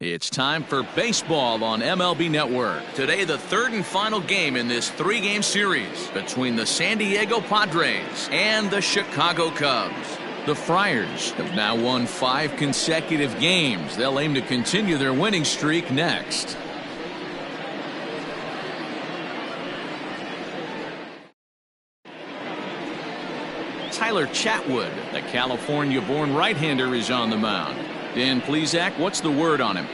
It's time for baseball on MLB Network. Today, the third and final game in this three-game series between the San Diego Padres and the Chicago Cubs. The Friars have now won 5 consecutive games. They'll aim to continue their winning streak next. Chatwood, the California-born right-hander, is on the mound. Dan Plesac, what's the word on him?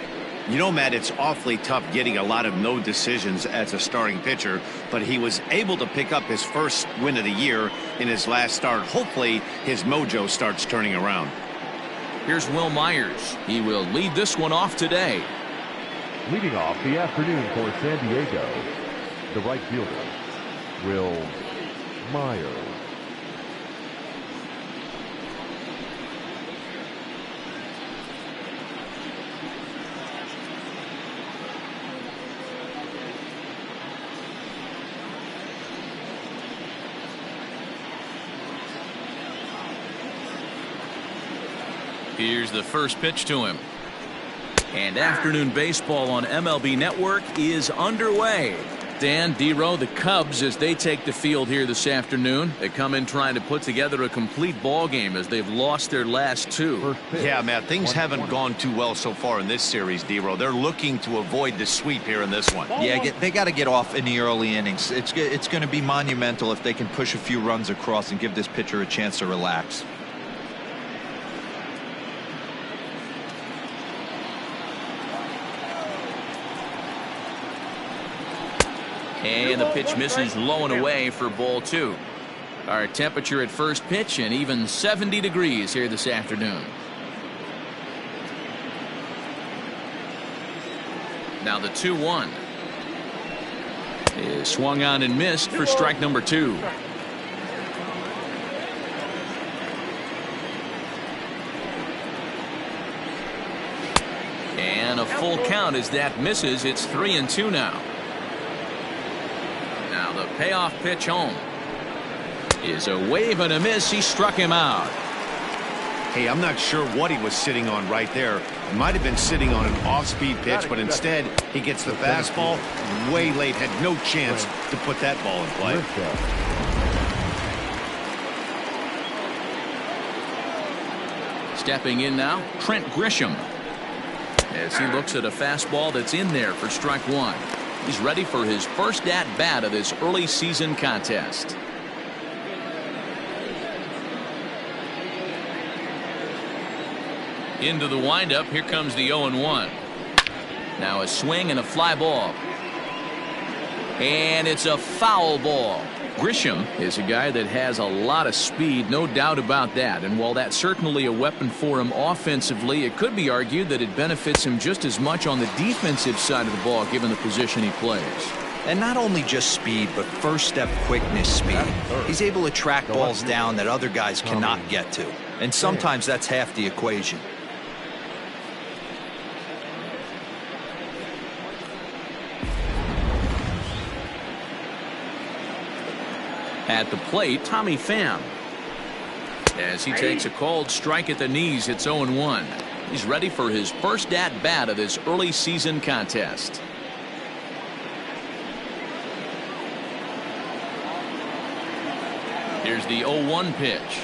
You know, Matt, it's awfully tough getting a lot of no decisions as a starting pitcher, but he was able to pick up his first win of the year in his last start. Hopefully, his mojo starts turning around. Here's Will Myers. He will lead this one off today. Leading off the afternoon for San Diego, the right fielder, Will Myers. Here's the first pitch to him. And afternoon baseball on MLB Network is underway. Dan, D-Row, the Cubs, as they take the field here this afternoon, they come in trying to put together a complete ball game as they've lost their last 2. Yeah, Matt, things haven't gone too well so far in this series, D-Row. They're looking to avoid the sweep here in this one. Yeah, they got to get off in the early innings. It's going to be monumental if they can push a few runs across and give this pitcher a chance to relax. And the pitch misses low and away for ball 2. Our temperature at first pitch and even 70 degrees here this afternoon. Now the 2-1 is swung on and missed for strike number 2. And a full count as that misses. It's 3-2 now. Now the payoff pitch home is a wave and a miss. He struck him out. Hey, I'm not sure what he was sitting on right there. Might have been sitting on an off-speed pitch, but instead he gets the fastball way late. Had no chance to put that ball in play. Stepping in now, Trent Grisham, as he looks at a fastball that's in there for strike 1. He's ready for his first at-bat of this early season contest. Into the windup. Here comes the 0-1. Now a swing and a fly ball. And it's a foul ball. Grisham is a guy that has a lot of speed, no doubt about that. And while that's certainly a weapon for him offensively, it could be argued that it benefits him just as much on the defensive side of the ball, given the position he plays. And not only just speed, but first step quickness speed. He's able to track balls down that other guys cannot get to. And sometimes that's half the equation. At the plate, Tommy Pham, as he takes a called strike at the knees. It's 0-1. He's ready for his first at-bat of this early season contest. Here's the 0-1 pitch.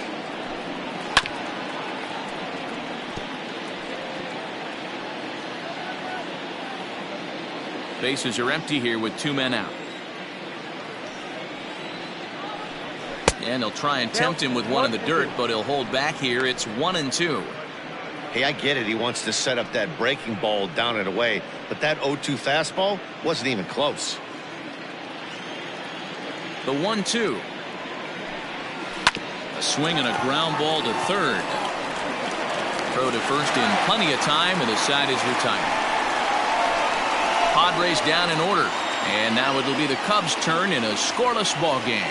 Bases are empty here with 2 men out. And he'll try and tempt him with one in the dirt, but he'll hold back here. It's 1-2. Hey, I get it. He wants to set up that breaking ball down and away, but that 0-2 fastball wasn't even close. The 1-2. A swing and a ground ball to third. Throw to first in plenty of time, and the side is retired. Padres down in order, and now it'll be the Cubs' turn in a scoreless ball game.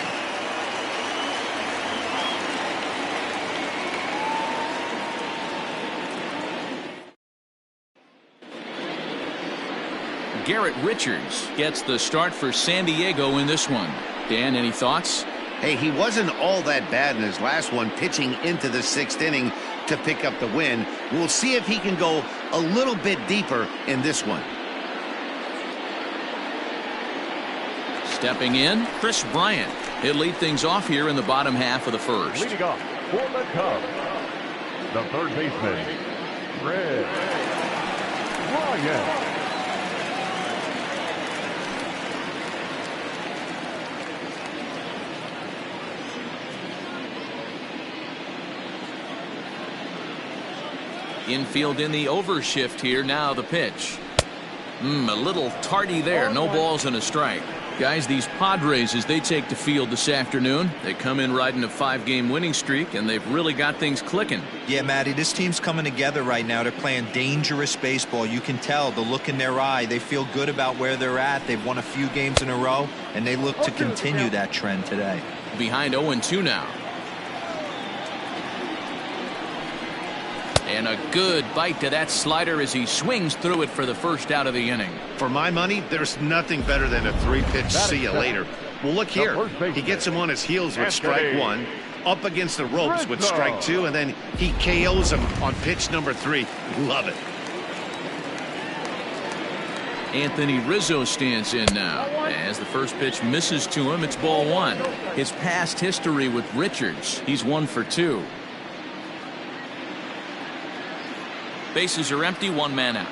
Garrett Richards gets the start for San Diego in this one. Dan, any thoughts? Hey, he wasn't all that bad in his last one, pitching into the 6th inning. to pick up the win. We'll see if he can go a little bit deeper in this one. Stepping in, Chris Bryant. He'll lead things off here in the bottom half of the first. Leading off for the Cubs, the third baseman, Chris Bryant. Infield in the overshift here. Now the pitch. A little tardy there. No balls and a strike. Guys, these Padres, as they take the field this afternoon, they come in riding a 5-game winning streak, and they've really got things clicking. Yeah, Matty, this team's coming together right now. They're playing dangerous baseball. You can tell the look in their eye. They feel good about where they're at. They've won a few games in a row, and they look to continue that trend today. Behind 0-2 now. And a good bite to that slider as he swings through it for the first out of the inning. For my money, there's nothing better than a 3-pitch see you later. Well, look here. He gets him on his heels with strike 1, up against the ropes with strike 2, and then he KOs him on pitch number 3. Love it. Anthony Rizzo stands in now. As the first pitch misses to him, it's ball 1. His past history with Richards, he's 1 for 2. Bases are empty, 1 man out.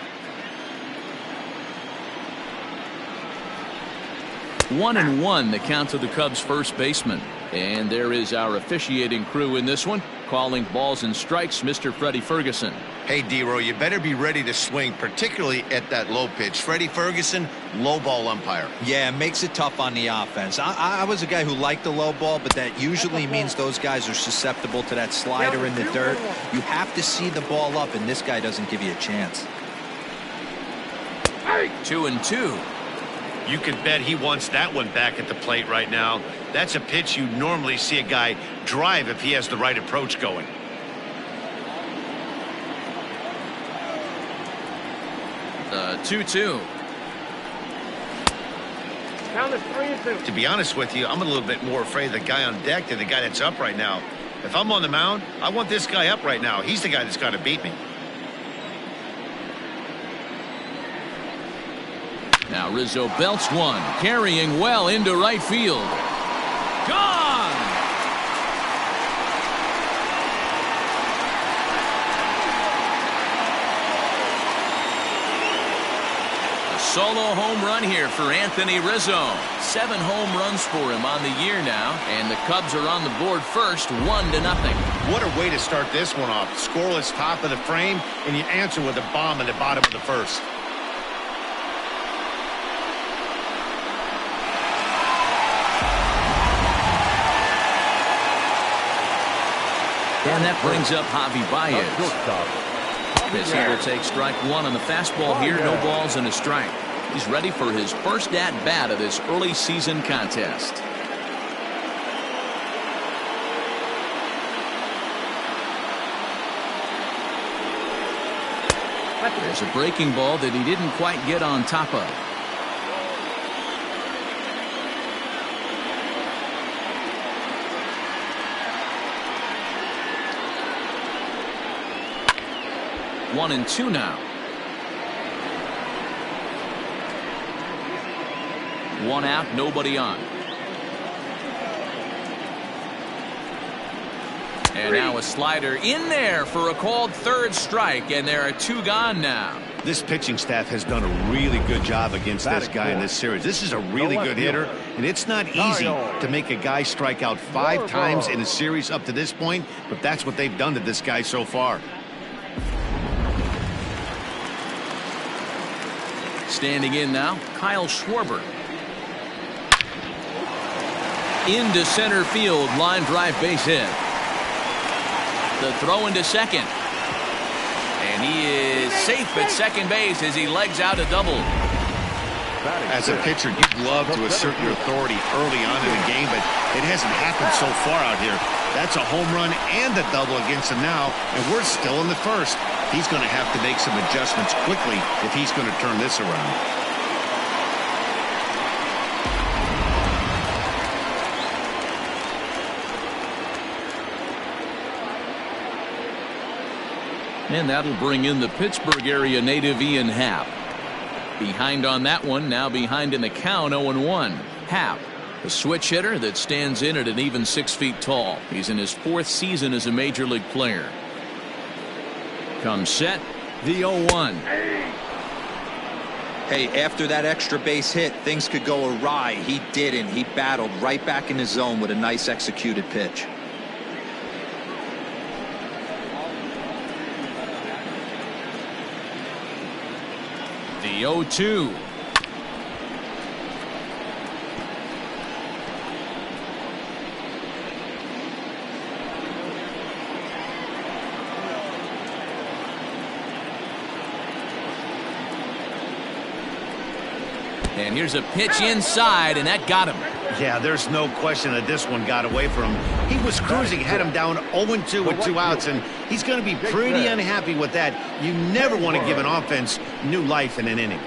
1-1 the count to the Cubs first baseman. And there is our officiating crew in this one, calling balls and strikes, Mr. Freddie Ferguson. Hey, D-Row, you better be ready to swing, particularly at that low pitch. Freddie Ferguson, low ball umpire. Yeah, it makes it tough on the offense. I was a guy who liked the low ball, but that usually means those guys are susceptible to that slider in the dirt. You have to see the ball up, and this guy doesn't give you a chance. 2-2. You can bet he wants that one back at the plate right now. That's a pitch you normally see a guy drive if he has the right approach going. The 2-2. To be honest with you, I'm a little bit more afraid of the guy on deck than the guy that's up right now. If I'm on the mound, I want this guy up right now. He's the guy that's got to beat me. Now Rizzo belts one, carrying well into right field. Gone! A solo home run here for Anthony Rizzo. 7 home runs for him on the year now, and the Cubs are on the board first, 1-0. What a way to start this one off. Scoreless top of the frame, and you answer with a bomb in the bottom of the first. And that brings up Javi Baez. As he will take strike 1 on the fastball here, no balls and a strike. He's ready for his first at-bat of this early season contest. There's a breaking ball that he didn't quite get on top of. One and two now. 1 out, nobody on. And now a slider in there for a called third strike, and there are 2 gone now. This pitching staff has done a really good job against this guy in this series. This is a really good hitter, and it's not easy to make a guy strike out 5 times in a series up to this point, but that's what they've done to this guy so far. Standing in now, Kyle Schwarber. Into center field, line drive base hit. The throw into second. And he is safe at second base as he legs out a double. As a pitcher, you'd love to assert your authority early on in the game, but it hasn't happened so far out here. That's a home run and a double against him now, and we're still in the first. He's going to have to make some adjustments quickly if he's going to turn this around. And that'll bring in the Pittsburgh area native Ian Happ. Behind on that one, now behind in the count, 0-1. Happ, a switch hitter that stands in at an even 6 feet tall. He's in his 4th season as a major league player. Comes set, the 0-1. Hey, after that extra base hit, things could go awry. He didn't. He battled right back in his zone with a nice executed pitch. The 0-2. And here's a pitch inside, and that got him. Yeah, there's no question that this one got away from him. He was cruising, had him down 0-2 with 2 outs, and he's going to be pretty unhappy with that. You never want to give an offense new life in an inning.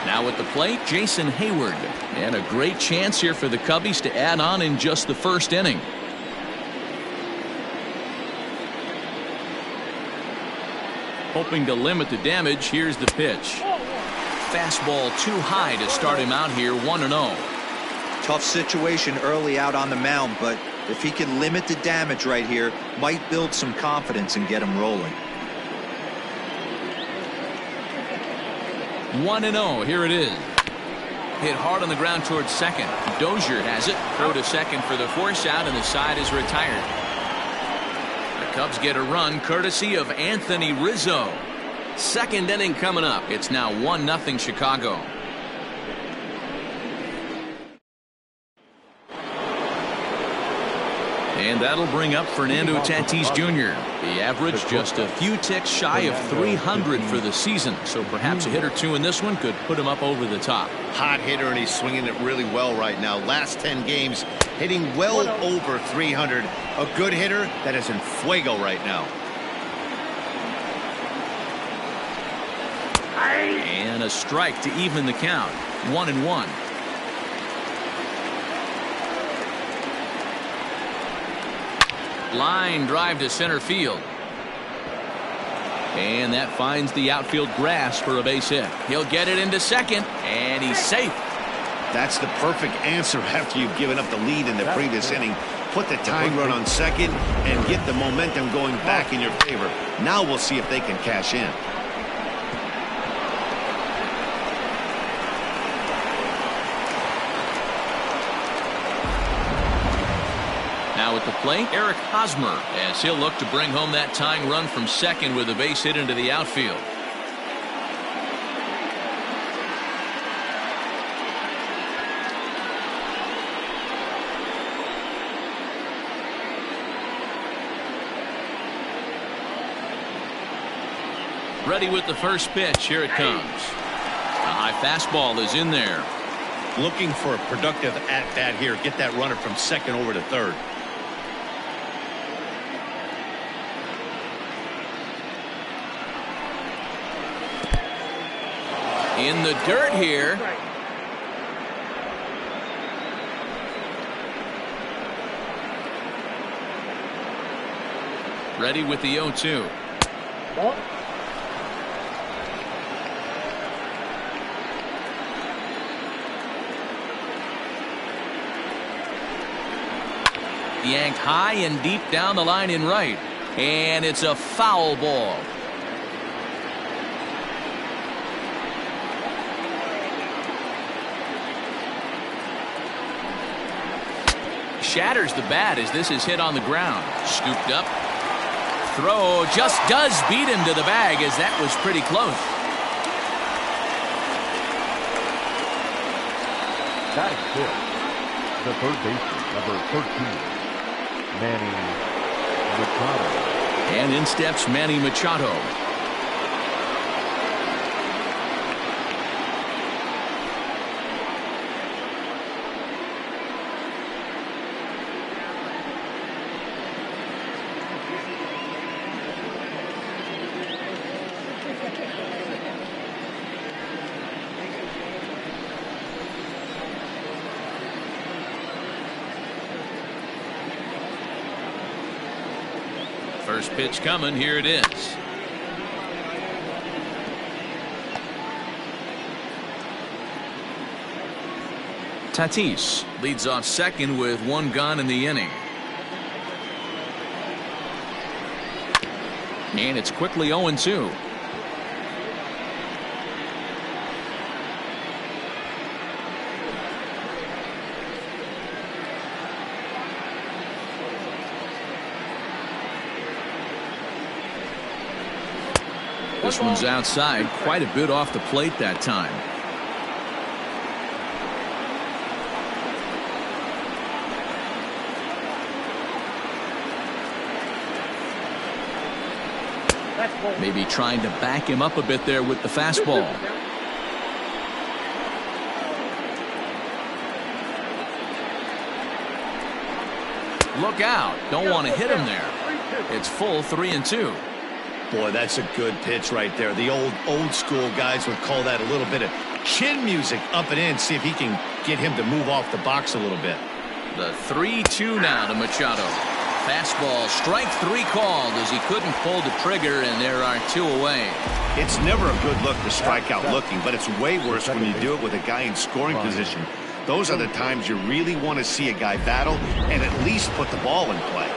Now at the plate, Jason Hayward. And a great chance here for the Cubbies to add on in just the 1st inning. Hoping to limit the damage, here's the pitch. Fastball too high to start him out here, 1-0. Tough situation early out on the mound, but if he can limit the damage right here, might build some confidence and get him rolling. 1-0, here it is. Hit hard on the ground towards second. Dozier has it. Throw to second for the force out, and the side is retired. The Cubs get a run courtesy of Anthony Rizzo. 2nd inning coming up. It's now 1-0 Chicago. And that'll bring up Fernando Tatis Jr. The average just a few ticks shy of 300 for the season, so perhaps a hit or two in this one could put him up over the top. Hot hitter, and he's swinging it really well right now. Last 10 games, hitting well over 300. A good hitter that is in fuego right now. And a strike to even the count. 1-1. Line drive to center field. And that finds the outfield grass for a base hit. He'll get it into second, and he's safe. That's the perfect answer after you've given up the lead in the previous inning. Put the tying run on second and get the momentum going back in your favor. Now we'll see if they can cash in. Now at the plate, Eric Hosmer, as he'll look to bring home that tying run from second with a base hit into the outfield. Ready with the first pitch. Here it comes. A high fastball is in there. Looking for a productive at-bat here. Get that runner from second over to third. In the dirt here. Ready with the 0-2. Yanked high and deep down the line in right. And it's a foul ball. Shatters the bat as this is hit on the ground. Scooped up. Throw just does beat him to the bag as that was pretty close. Batting fifth, the third baseman, number 13, Manny Machado. And in steps Manny Machado. First pitch coming. Here it is. Tatis leads off second with one gone in the inning. And it's quickly 0-2. This one's outside, quite a bit off the plate that time. Maybe trying to back him up a bit there with the fastball. Look out. Don't want to hit him there. It's full 3-2. Boy, that's a good pitch right there. The old school guys would call that a little bit of chin music up and in. See if he can get him to move off the box a little bit. The 3-2 now to Machado. Fastball, strike three called as he couldn't pull the trigger, and there are two away. It's never a good look to strike out looking, but it's way worse when you do it with a guy in scoring position. Those are the times you really want to see a guy battle and at least put the ball in play.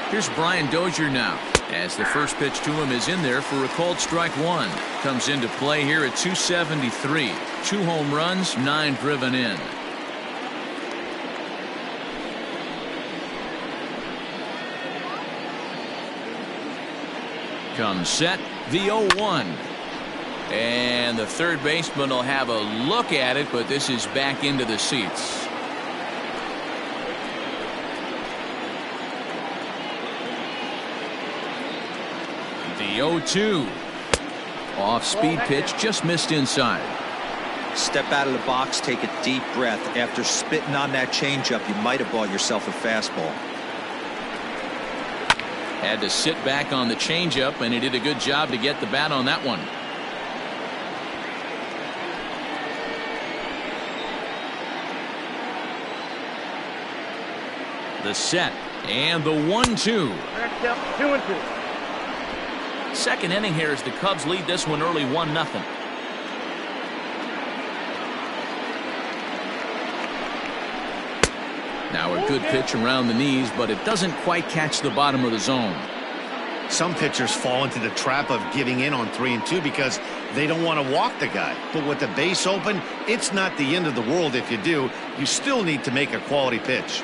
Here's Brian Dozier now, as the first pitch to him is in there for a called strike one. Comes into play here at 273. 2 home runs, 9 driven in. Comes set, the 0-1. And the third baseman will have a look at it, but this is back into the seats. The 0-2. Off-speed pitch, just missed inside. Step out of the box, take a deep breath. After spitting on that changeup, you might have bought yourself a fastball. Had to sit back on the changeup, and he did a good job to get the bat on that one. The set and the 1-2. 2-2. Second inning here as the Cubs lead this one early 1-0. Now a good pitch around the knees, but it doesn't quite catch the bottom of the zone. Some pitchers fall into the trap of giving in on 3-2 because they don't want to walk the guy. But with the base open, it's not the end of the world if you do. You still need to make a quality pitch.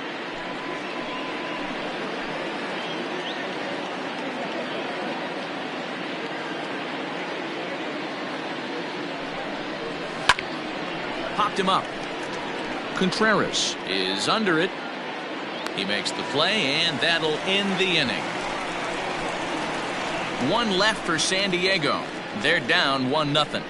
Popped him up. Contreras is under it. He makes the play, and that'll end the inning. One left for San Diego. They're down 1-0.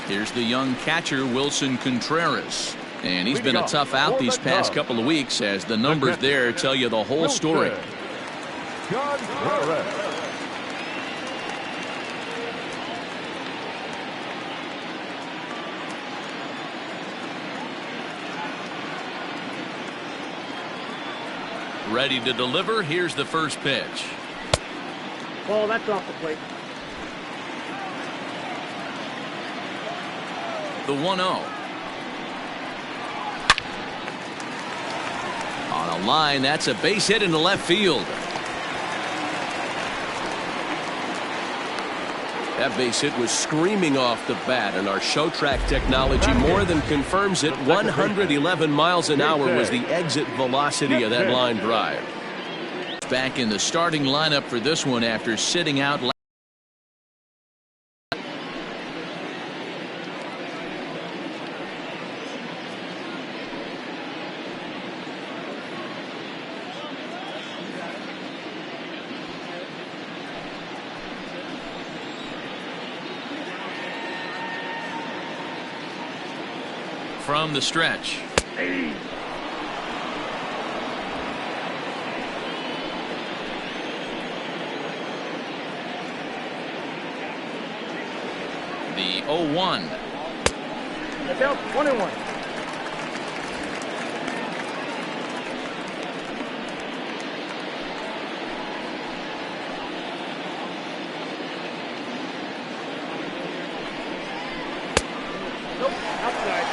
Here's the young catcher, Wilson Contreras. And he's been a tough out these past couple of weeks, as the numbers there tell you the whole story. Ready to deliver. Here's the first pitch. Ball, that's off the plate. The 1-0. On a line, that's a base hit into left field. That base hit was screaming off the bat, and our show track technology more than confirms it. 111 miles an hour was the exit velocity of that line drive. Back in the starting lineup for this one after sitting out. From the stretch. 0-1. That's out. 1-1. Nope. Outside.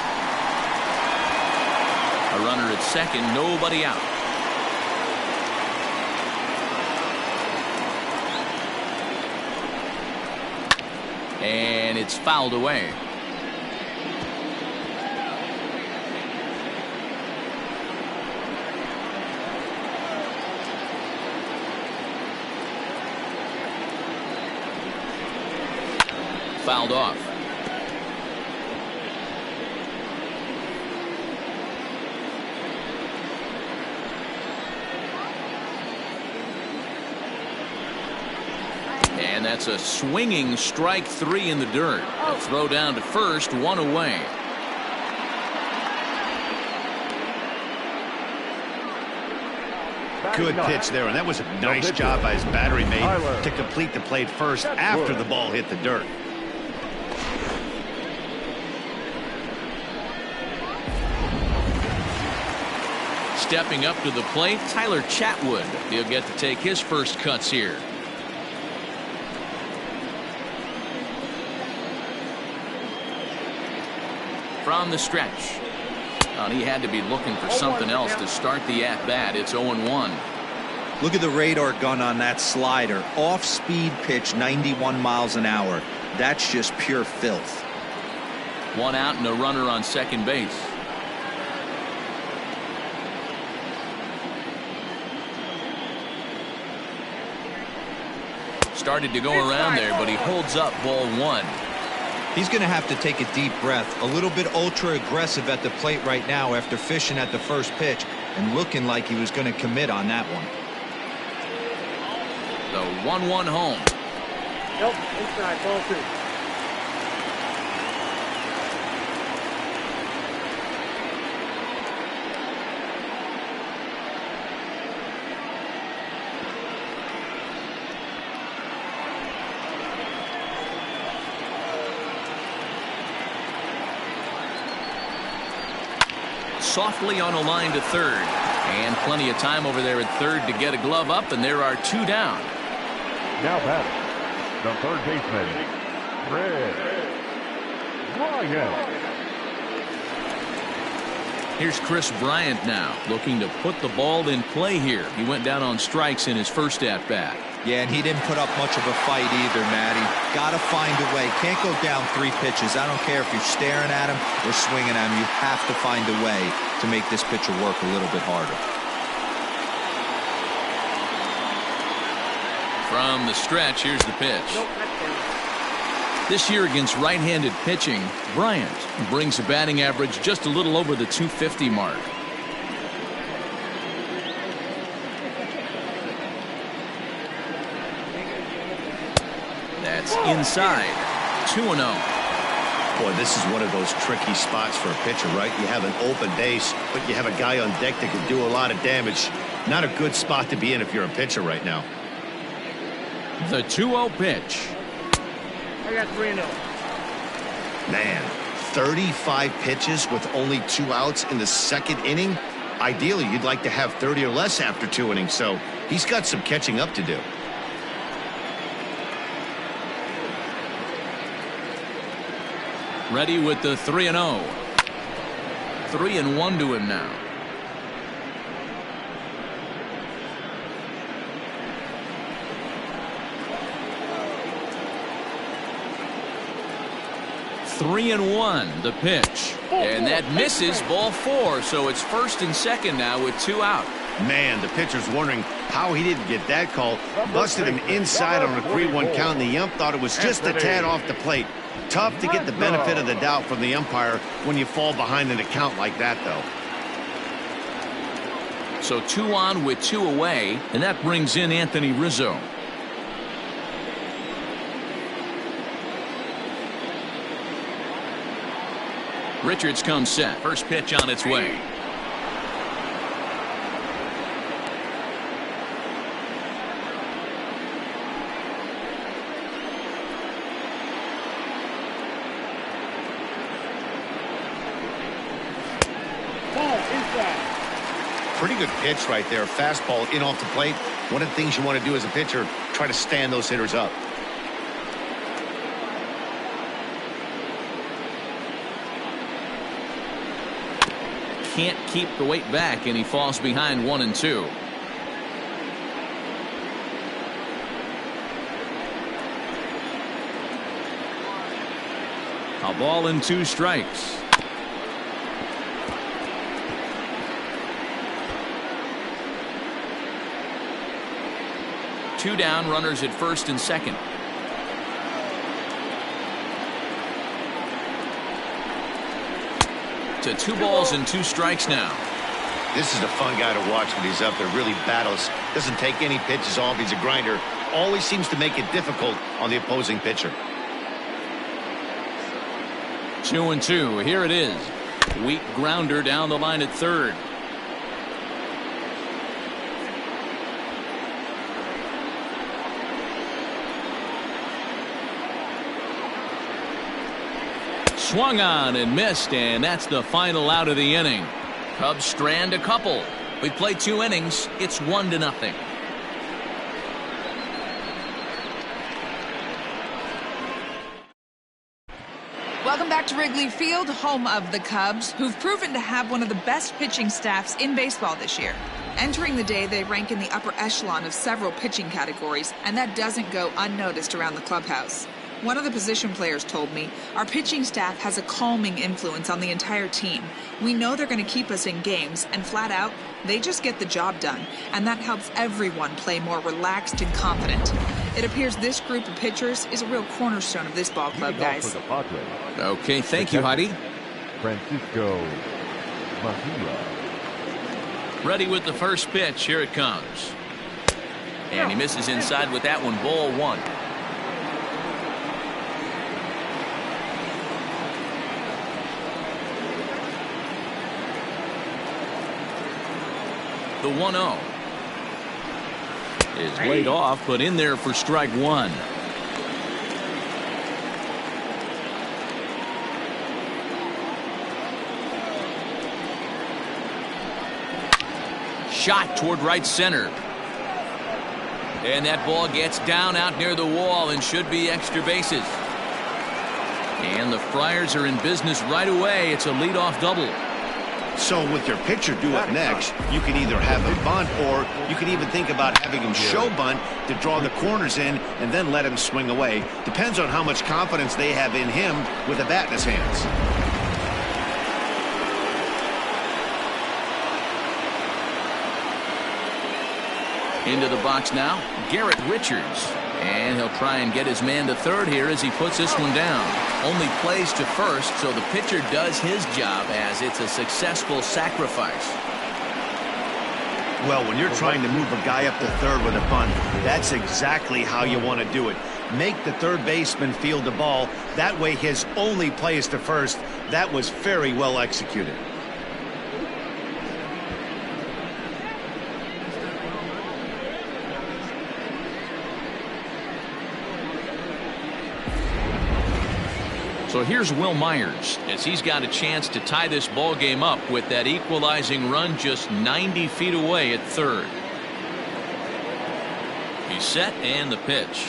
A runner at second, nobody out. And it's fouled away. Fouled off. And that's a swinging strike 3 in the dirt. A throw down to first, 1 away. Good pitch there, and that was a nice job by his battery mate to complete the play first after the ball hit the dirt. Stepping up to the plate, Tyler Chatwood. He'll get to take his first cuts here. From the stretch. And he had to be looking for something else to start the at-bat. It's 0-1. Look at the radar gun on that slider. Off-speed pitch, 91 miles an hour. That's just pure filth. 1 out and a runner on second base. Started to go around there, but he holds up ball 1. He's going to have to take a deep breath. A little bit ultra aggressive at the plate right now after fishing at the first pitch and looking like he was going to commit on that one. The 1-1 home. Nope. Inside. Ball 2. Softly on a line to third. And plenty of time over there at third to get a glove up, and there are 2 down. Now batting, the third baseman, Bryant. Here's Chris Bryant now, looking to put the ball in play here. He went down on strikes in his first at-bat. Yeah, and he didn't put up much of a fight either, Matty. Got to find a way. Can't go down 3 pitches. I don't care if you're staring at him or swinging at him. You have to find a way to make this pitcher work a little bit harder. From the stretch, here's the pitch. This year against right-handed pitching, Bryant brings a batting average just a little over the 250 mark. That's inside. 2-0. Boy, this is one of those tricky spots for a pitcher, right? You have an open base, but you have a guy on deck that can do a lot of damage. Not a good spot to be in if you're a pitcher right now. The 2-0 pitch. I got 3-0. Man, 35 pitches with only 2 outs in the second inning. Ideally, you'd like to have 30 or less after 2 innings, so he's got some catching up to do. Ready with the 3-0. 3-1 to him now. Three and 1, the pitch. And that misses, ball 4, so it's first and second now with 2 out. Man, the pitcher's wondering how he didn't get that call. Busted him inside on a 3-1 count, and the ump thought it was just a tad off the plate. Tough to get the benefit of the doubt from the umpire when you fall behind in a count like that, though. So 2 on with 2 away, and that brings in Anthony Rizzo. Richards comes set. First pitch on its way. Pretty good pitch right there. Fastball in off the plate. One of the things you want to do as a pitcher, try to stand those hitters up. Can't keep the weight back, and he falls behind 1-2. A ball and 2 strikes. Two down, runners at first and second. To 2 balls and 2 strikes now. This is a fun guy to watch when he's up there. Really battles. Doesn't take any pitches off. He's a grinder. Always seems to make it difficult on the opposing pitcher. 2-2. Here it is. Weak grounder down the line at third. Swung on and missed, and that's the final out of the inning. Cubs strand a couple. We played 2 innings. It's 1-0. Welcome back to Wrigley Field, home of the Cubs, who've proven to have one of the best pitching staffs in baseball this year. Entering the day, they rank in the upper echelon of several pitching categories, and that doesn't go unnoticed around the clubhouse. One of the position players told me, our pitching staff has a calming influence on the entire team. We know they're going to keep us in games, and flat out, they just get the job done, and that helps everyone play more relaxed and confident. It appears this group of pitchers is a real cornerstone of this ball club, guys. Okay, thank you, Heidi. Francisco Mejia. Ready with the first pitch. Here it comes. And he misses inside with that one. Ball 1. The 1-0 is laid off, but in there for strike 1. Shot toward right center. And that ball gets down out near the wall and should be extra bases. And the Friars are in business right away. It's a leadoff double. So with your pitcher due up next, you can either have him bunt, or you can even think about having him show bunt to draw the corners in and then let him swing away. Depends on how much confidence they have in him with a bat in his hands. Into the box now, Garrett Richards. And he'll try and get his man to third here as he puts this one down. Only plays to first, so the pitcher does his job as it's a successful sacrifice. Well, when you're trying to move a guy up to third with a bunt, that's exactly how you want to do it. Make the third baseman field the ball. That way his only play is to first. That was very well executed. So here's Will Myers as he's got a chance to tie this ball game up with that equalizing run just 90 feet away at third. He's set, and the pitch.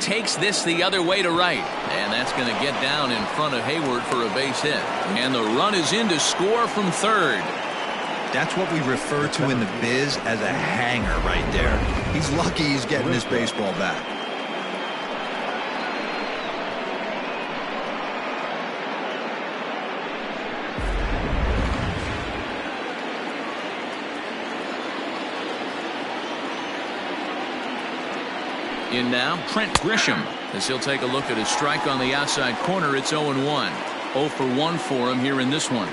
Takes this the other way to right, and that's going to get down in front of Hayward for a base hit. And the run is in to score from third. That's what we refer to in the biz as a hanger right there. He's lucky he's getting his baseball back. In now, Trent Grisham, as he'll take a look at his strike on the outside corner. It's 0-1. 0 for 1 for him here in this one.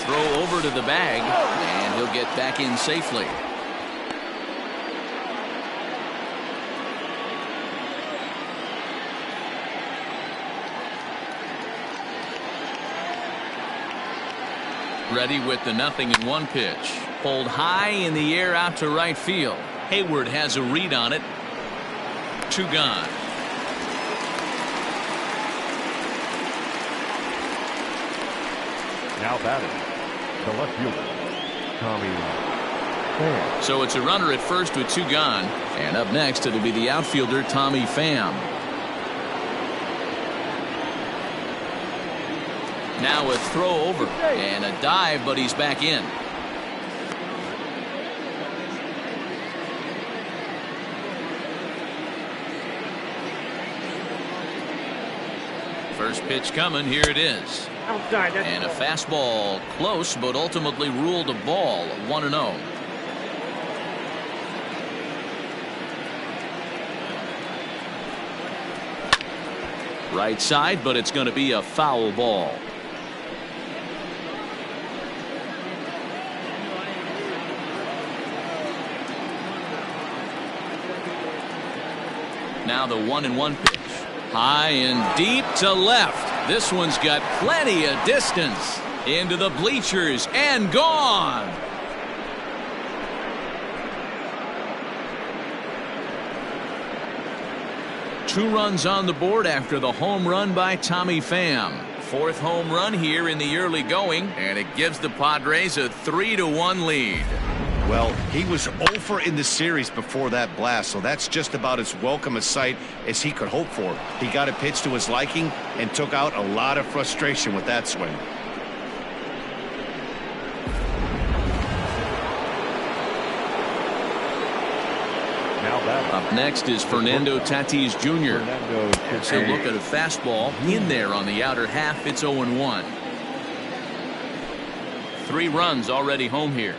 Throw over to the bag, and he'll get back in safely. Ready with the 0-1 pitch. Pulled high in the air out to right field. Hayward has a read on it. 2 gone. Now batting, the left fielder, Tommy Pham. So it's a runner at first with 2 gone. And up next, it'll be the outfielder, Tommy Pham. Now a throw over and a dive, but he's back in. First pitch coming. Here it is. Outside. And a fastball close, but ultimately ruled a ball. 1-0. Right side, but it's going to be a foul ball. Now the 1-1 pitch. High and deep to left. This one's got plenty of distance. Into the bleachers and gone. Two runs on the board after the home run by Tommy Pham. 4th home run here in the early going, and it gives the Padres a 3-1 lead. Well, he was 0 for in the series before that blast, so that's just about as welcome a sight as he could hope for. He got a pitch to his liking and took out a lot of frustration with that swing. Up next is Fernando Tatis Jr. He'll look at a fastball in there on the outer half. It's 0-1. 3 runs already home here.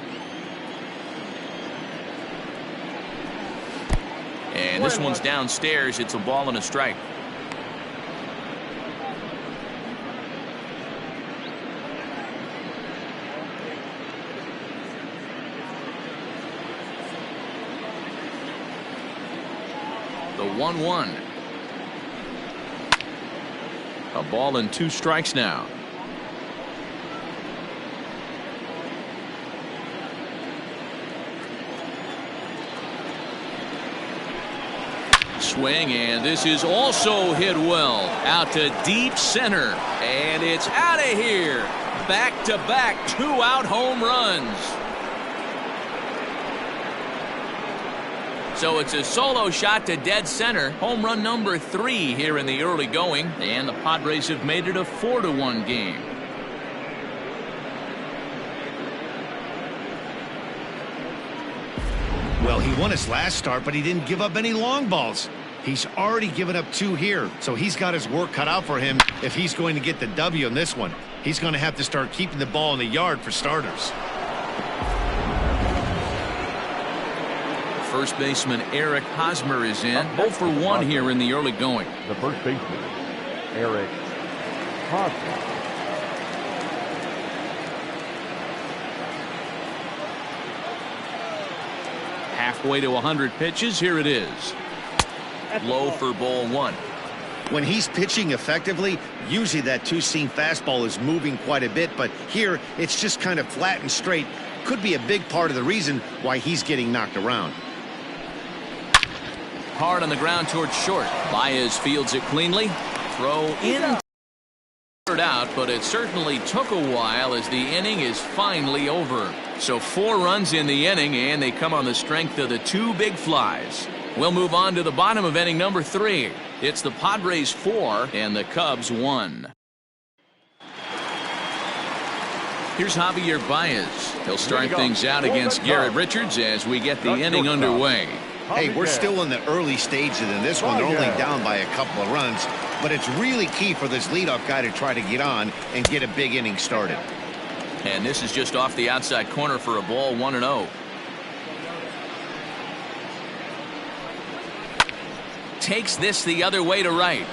And this one's downstairs. It's a ball and a strike. The 1-1. A ball and 2 strikes now. Swing, and this is also hit well out to deep center, and it's out of here. Back-to-back 2-out home runs. So it's a solo shot to dead center. Home run number 3 here in the early going, and the Padres have made it a 4-1 game. Well, he won his last start, but he didn't give up any long balls. He's already given up 2 here, so he's got his work cut out for him if he's going to get the W in this one. He's going to have to start keeping the ball in the yard for starters. First baseman Eric Hosmer is in. 0 for 1 here in the early going. The first baseman, Eric Hosmer. Halfway to 100 pitches. Here it is. Low for ball 1. When he's pitching effectively, usually that 2-seam fastball is moving quite a bit, but here it's just kind of flat and straight. Could be a big part of the reason why he's getting knocked around. Hard on the ground towards short. Baez fields it cleanly. Throw in. Out, but it certainly took a while as the inning is finally over. So 4 runs in the inning, and they come on the strength of the 2 big flies. We'll move on to the bottom of inning number 3. It's the Padres 4 and the Cubs 1. Here's Javier Baez. He'll start things out against Garrett Richards as we get the inning underway. Hey, we're still in the early stages in this one. They're only down by a couple of runs, but it's really key for this leadoff guy to try to get on and get a big inning started. And this is just off the outside corner for a ball. 1-0. Takes this the other way to right,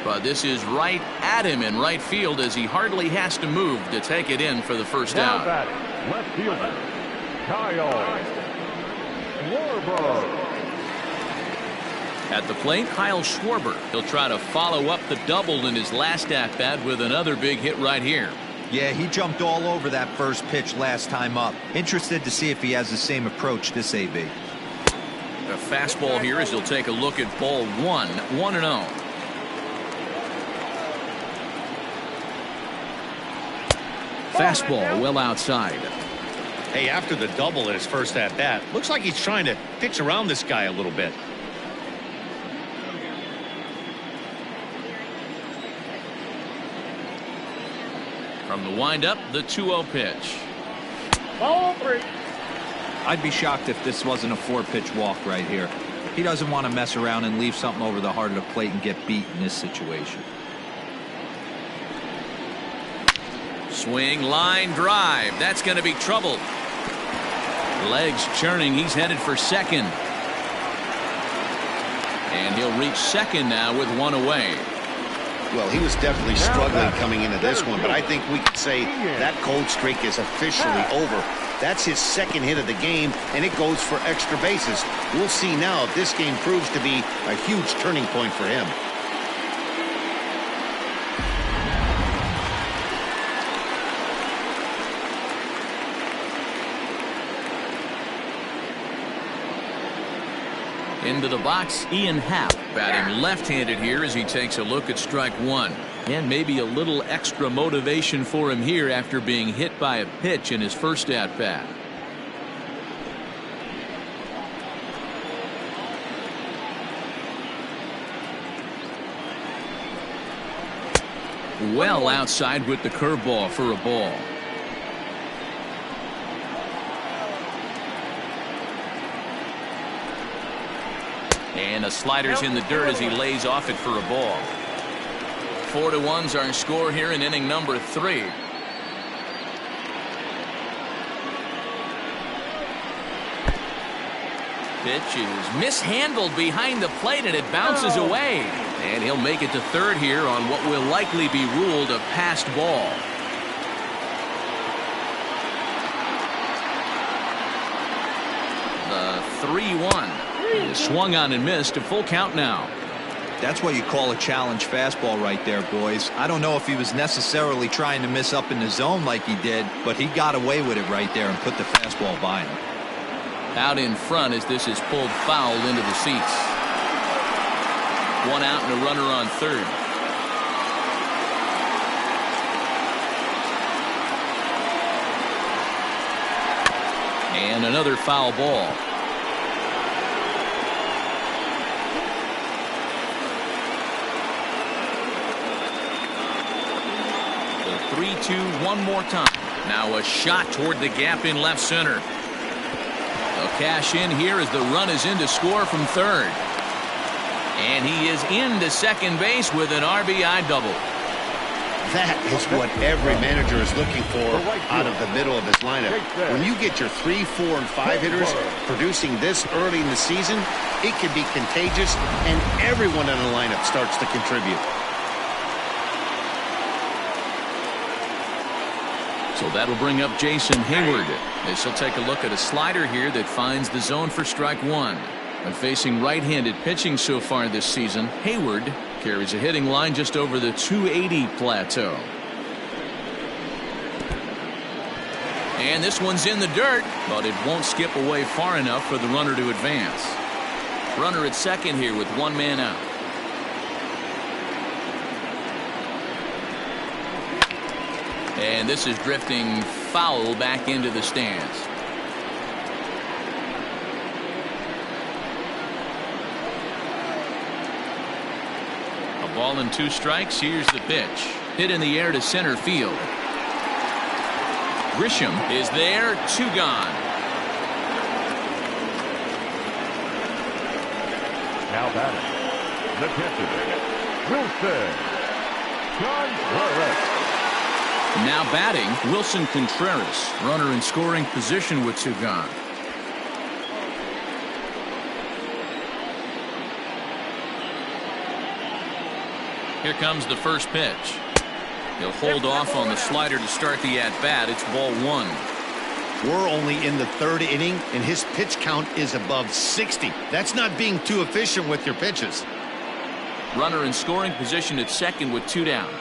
but this is right at him in right field as he hardly has to move to take it in for the first out. Left fielder, Kyle Schwarber. At the plate, Kyle Schwarber. He'll try to follow up the double in his last at-bat with another big hit right here. Yeah, he jumped all over that first pitch last time up. Interested to see if he has the same approach this AB. A fastball here as he'll take a look at ball 1, 1-0. Fastball well outside. Hey, after the double in his first at bat, looks like he's trying to pitch around this guy a little bit. From the windup, the 2-0 pitch. Ball 3. I'd be shocked if this wasn't a 4-pitch walk right here. He doesn't want to mess around and leave something over the heart of the plate and get beat in this situation. Swing, line drive. That's going to be trouble. Legs churning. He's headed for second. And he'll reach second now with one away. Well, he was definitely struggling coming into this one, but I think we could say that cold streak is officially over. That's his second hit of the game, and it goes for extra bases. We'll see now if this game proves to be a huge turning point for him. Into the box, Ian Happ batting left-handed here as he takes a look at strike 1. And maybe a little extra motivation for him here after being hit by a pitch in his first at-bat. Well outside with the curveball for a ball. And a slider's in the dirt as he lays off it for a ball. 4-1's our score here in inning number 3. Pitch is mishandled behind the plate and it bounces away. And he'll make it to third here on what will likely be ruled a passed ball. The 3-1. Swung on and missed. A full count now. That's what you call a challenge fastball right there, boys. I don't know if he was necessarily trying to miss up in the zone like he did, but he got away with it right there and put the fastball by him. Out in front as this is pulled foul into the seats. One out and a runner on third. And another foul ball. The 3-2 one more time. Now a shot toward the gap in left center. They'll cash in here as the run is in to score from third. And he is into second base with an RBI double. That is what every manager is looking for out of the middle of his lineup. When you get your 3, 4, and 5 hitters producing this early in the season, it can be contagious, and everyone in the lineup starts to contribute. So that'll bring up Jason Hayward as he'll take a look at a slider here that finds the zone for strike 1. When facing right-handed pitching so far this season, Hayward carries a hitting line just over the 280 plateau. And this one's in the dirt, but it won't skip away far enough for the runner to advance. Runner at second here with one man out. And this is drifting foul back into the stands. A ball and 2 strikes. Here's the pitch. Hit in the air to center field. Grisham is there. 2 gone. Now batting, the pitcher, Wilson Contreras. Now batting, Wilson Contreras. Runner in scoring position with 2 gone. Here comes the first pitch. He'll hold off on the slider to start the at-bat. It's ball 1. We're only in the 3rd inning, and his pitch count is above 60. That's not being too efficient with your pitches. Runner in scoring position at second with 2 down.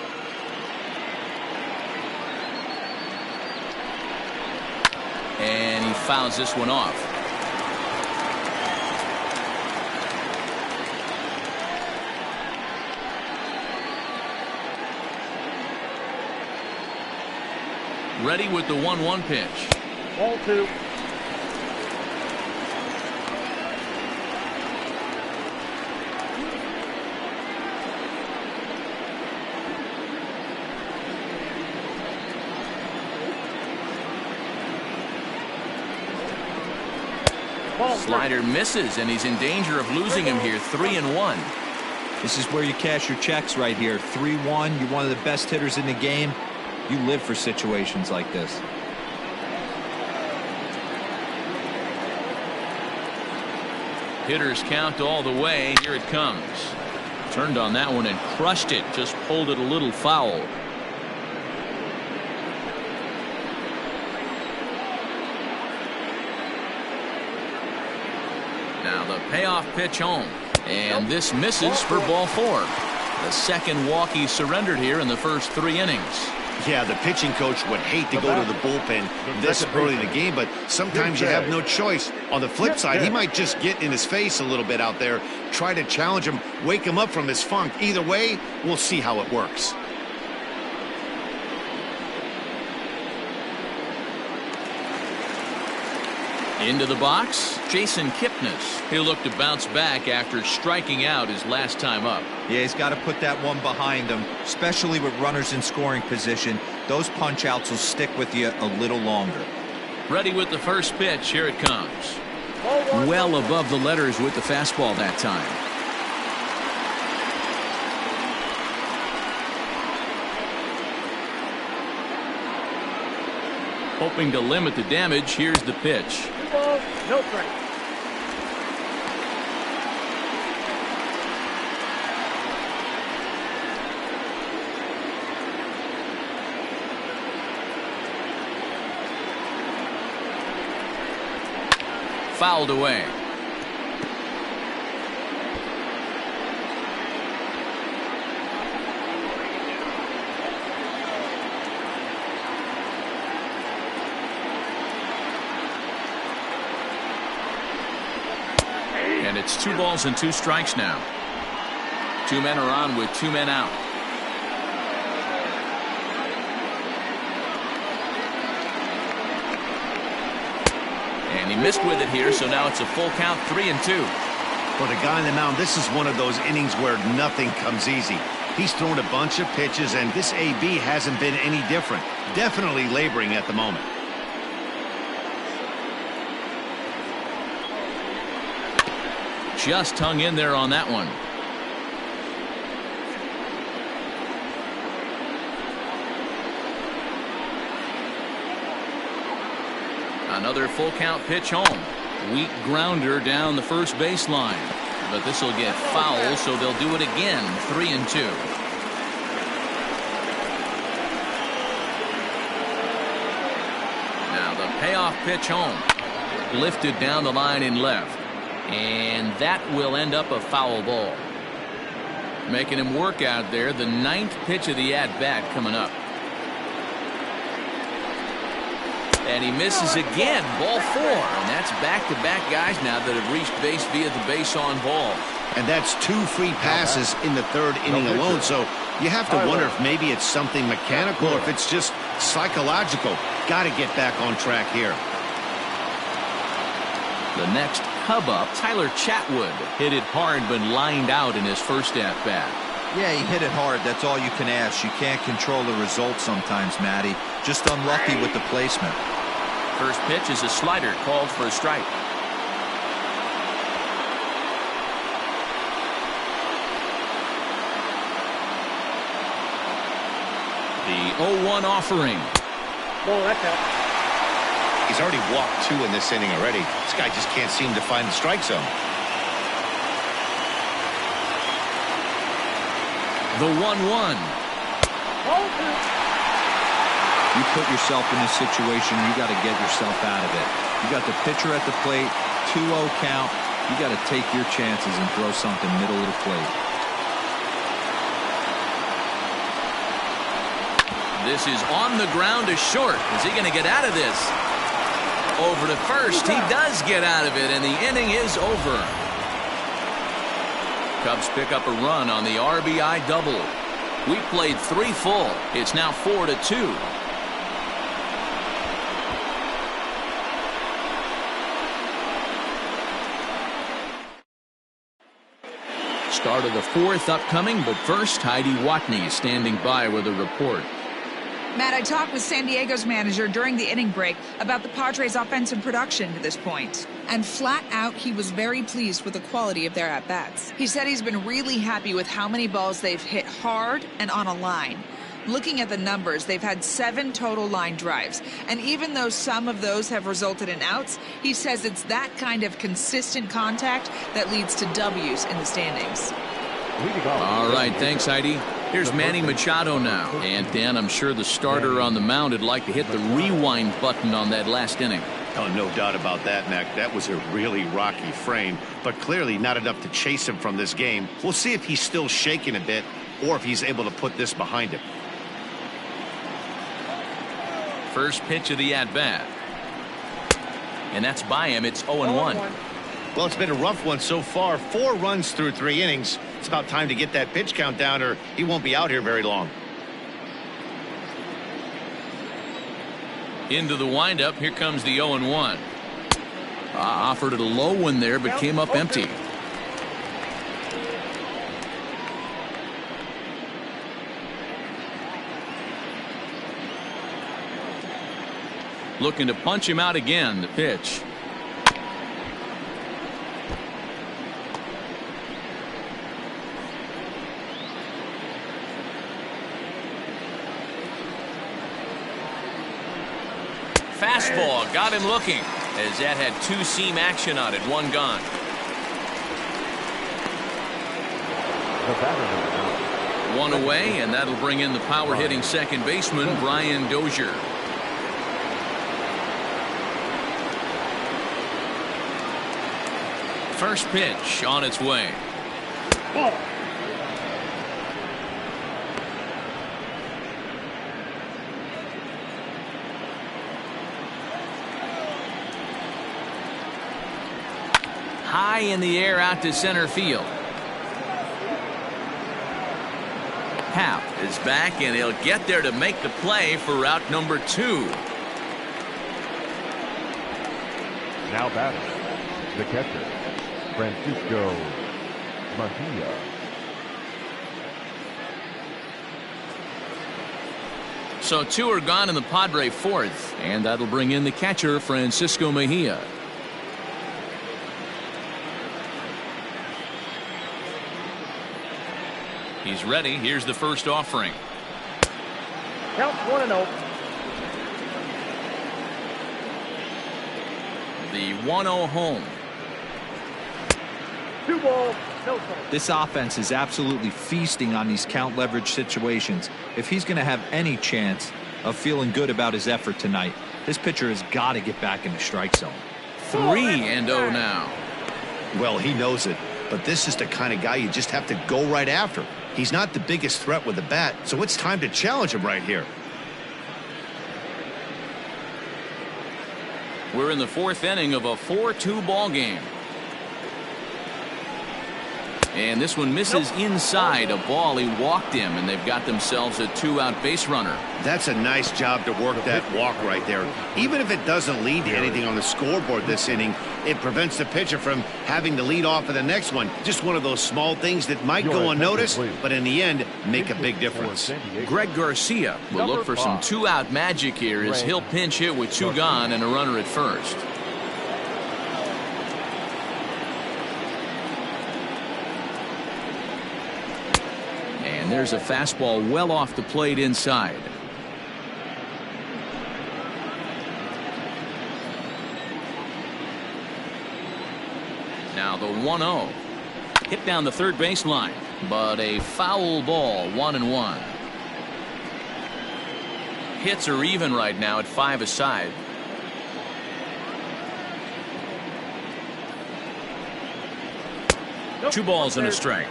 fouls this one off. Ready with the 1-1 pitch. Ball 2. Slider misses, and he's in danger of losing him here. 3-1. This is where you cash your checks right here. 3-1. You're one of the best hitters in the game. You live for situations like this. Hitters count all the way. Here it comes. Turned on that one and crushed it. Just pulled it a little foul. Now the payoff pitch home. And this misses for ball 4. The second walk he surrendered here in the first 3 innings. Yeah, the pitching coach would hate to go to the bullpen this early in the game, but sometimes you have no choice. On the flip side, he might just get in his face a little bit out there, try to challenge him, wake him up from his funk. Either way, we'll see how it works. Into the box, Jason Kipnis. He'll look to bounce back after striking out his last time up. Yeah, he's got to put that one behind him, especially with runners in scoring position. Those punch-outs will stick with you a little longer. Ready with the first pitch. Here it comes. Well above the letters with the fastball that time. Hoping to limit the damage. Here's the pitch. 2 balls, no strike. Fouled away. And it's 2 balls and 2 strikes now. 2 men are on with 2 men out. And he missed with it here, so now it's a full count, 3-2. For the guy on the mound, this is one of those innings where nothing comes easy. He's thrown a bunch of pitches, and this AB hasn't been any different. Definitely laboring at the moment. Just hung in there on that one. Another full count pitch home. Weak grounder down the first baseline. But this will get foul, so they'll do it again. 3-2. Now the payoff pitch home. Lifted down the line in left. And that will end up a foul ball. Making him work out there. The 9th pitch of the at-bat coming up. And he misses again. Ball 4. And that's back-to-back guys now that have reached base via the base on ball. And that's 2 free passes in the 3rd inning alone. So you have to wonder if maybe it's something mechanical or if it's just psychological. Got to get back on track here. The next Cub up, Tyler Chatwood. Hit it hard but lined out in his first at-bat. Yeah, he hit it hard. That's all you can ask. You can't control the result sometimes, Matty. Just unlucky with the placement. First pitch is a slider called for a strike. The 0-1 offering. Ball, that's out. He's already walked 2 in this inning already. This guy just can't seem to find the strike zone. The 1-1. You put yourself in this situation, you got to get yourself out of it. You got the pitcher at the plate, 2-0 count. You got to take your chances and throw something middle of the plate. This is on the ground to short. Is he going to get out of this? Over to first. He does get out of it, and the inning is over. Cubs pick up a run on the RBI double. We played 3 full. It's now 4-2. Start of the 4th upcoming, but first, Heidi Watney standing by with a report. Matt, I talked with San Diego's manager during the inning break about the Padres' offensive production to this point. And flat out, he was very pleased with the quality of their at-bats. He said he's been really happy with how many balls they've hit hard and on a line. Looking at the numbers, they've had 7 total line drives. And even though some of those have resulted in outs, he says it's that kind of consistent contact that leads to W's in the standings. All right, thanks, Heidi. Here's Manny Machado now. And, Dan, I'm sure the starter on the mound would like to hit the rewind button on that last inning. Oh, no doubt about that, Mac. That was a really rocky frame, but clearly not enough to chase him from this game. We'll see if he's still shaking a bit or if he's able to put this behind him. First pitch of the at-bat. And that's by him. It's 0-1. Well, it's been a rough one so far. 4 runs through 3 innings. It's about time to get that pitch count down or he won't be out here very long. Into the windup. Here comes the 0-1. Offered it a low one there, but came up empty. Looking to punch him out again. The pitch. Fastball got him looking, as that had 2-seam action on it. 1 gone. One away, and that'll bring in the power hitting second baseman Brian Dozier. First pitch on its way. Ball. High in the air out to center field. Happ is back, and he'll get there to make the play for route number 2. Now batting, the catcher, Francisco Mejia. So 2 are gone in the Padre 4th, and that'll bring in the catcher Francisco Mejia. He's ready. Here's the first offering. Count 1-0. The 1-0 home. 2 balls, no strikes. This offense is absolutely feasting on these count leverage situations. If he's going to have any chance of feeling good about his effort tonight, this pitcher has got to get back in the strike zone. 3-0 now. Well, he knows it, but this is the kind of guy you just have to go right after. He's not the biggest threat with the bat, so it's time to challenge him right here. We're in the 4th inning of a 4-2 ball game. And this one misses inside a ball. He walked him, and they've got themselves a 2-out base runner. That's a nice job to work that walk right there. Even if it doesn't lead to anything on the scoreboard this inning, it prevents the pitcher from having to lead off of the next one. Just one of those small things that might go unnoticed, but in the end, make a big difference. Greg Garcia will look for some 2-out magic here as he'll pinch hit with 2 gone and a runner at first. And there's a fastball well off the plate inside. Now the 1-0. Hit down the third baseline, but a foul ball. 1-1. Hits are even right now at 5 aside. Nope. 2 balls and a strike.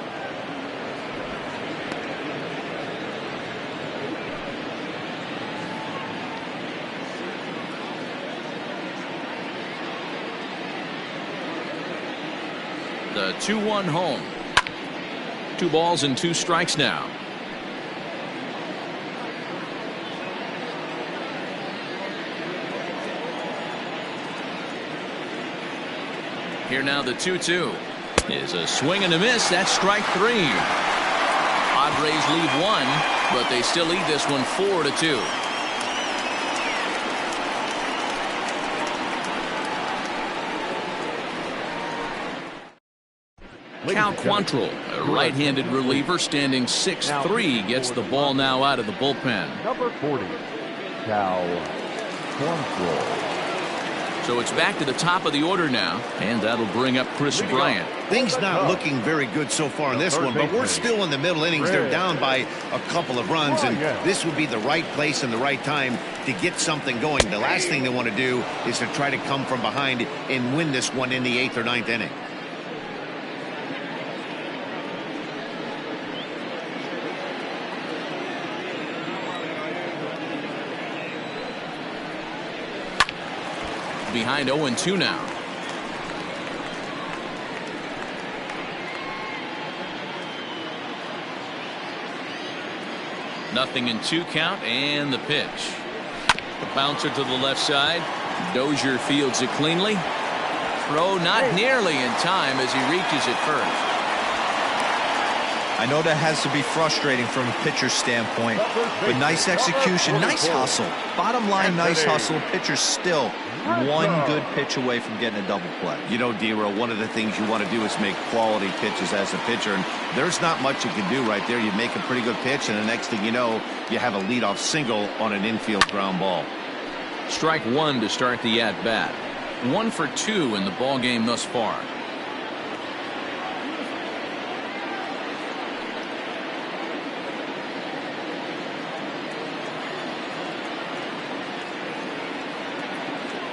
The 2-1 home. 2 balls and 2 strikes now. Here now the 2-2 is a swing and a miss. That's strike 3. Padres lead 1, but they still lead this one 4-2. Cal Quantrill, a right-handed reliever standing 6'3", gets the ball now out of the bullpen. Number 40, Cal Quantrill. So it's back to the top of the order now, and that'll bring up Chris Bryant. Things not looking very good so far in this one, but we're still in the middle innings. They're down by a couple of runs, and this would be the right place and the right time to get something going. The last thing they want to do is to try to come from behind and win this one in the 8th or 9th inning. Behind 0-2 now. Nothing in 2 count, and the pitch. The bouncer to the left side. Dozier fields it cleanly. Throw not nearly in time as he reaches it first. I know that has to be frustrating from a pitcher's standpoint, but nice execution, nice hustle. Bottom line, nice hustle. Pitcher's still 1 good pitch away from getting a double play. You know, D-Row, one of the things you want to do is make quality pitches as a pitcher, and there's not much you can do right there. You make a pretty good pitch, and the next thing you know, you have a leadoff single on an infield ground ball. Strike 1 to start the at-bat. 1 for 2 in the ball game thus far.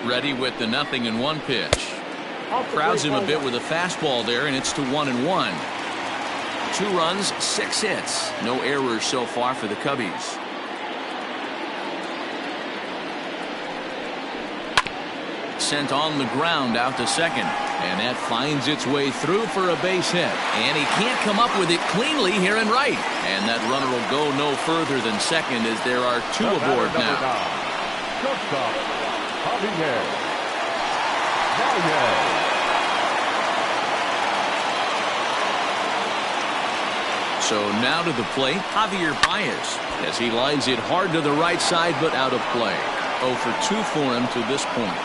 Ready with the 0-1 pitch. Crowds him a bit with a fastball there, and it's to 1-1. 2 runs, 6 hits. No errors so far for the Cubbies. Sent on the ground out to second, and that finds its way through for a base hit. And he can't come up with it cleanly here in right. And that runner will go no further than second as there are 2 aboard now. So now to the plate, Javier Baez, as he lines it hard to the right side, but out of play. 0 for 2 for him to this point.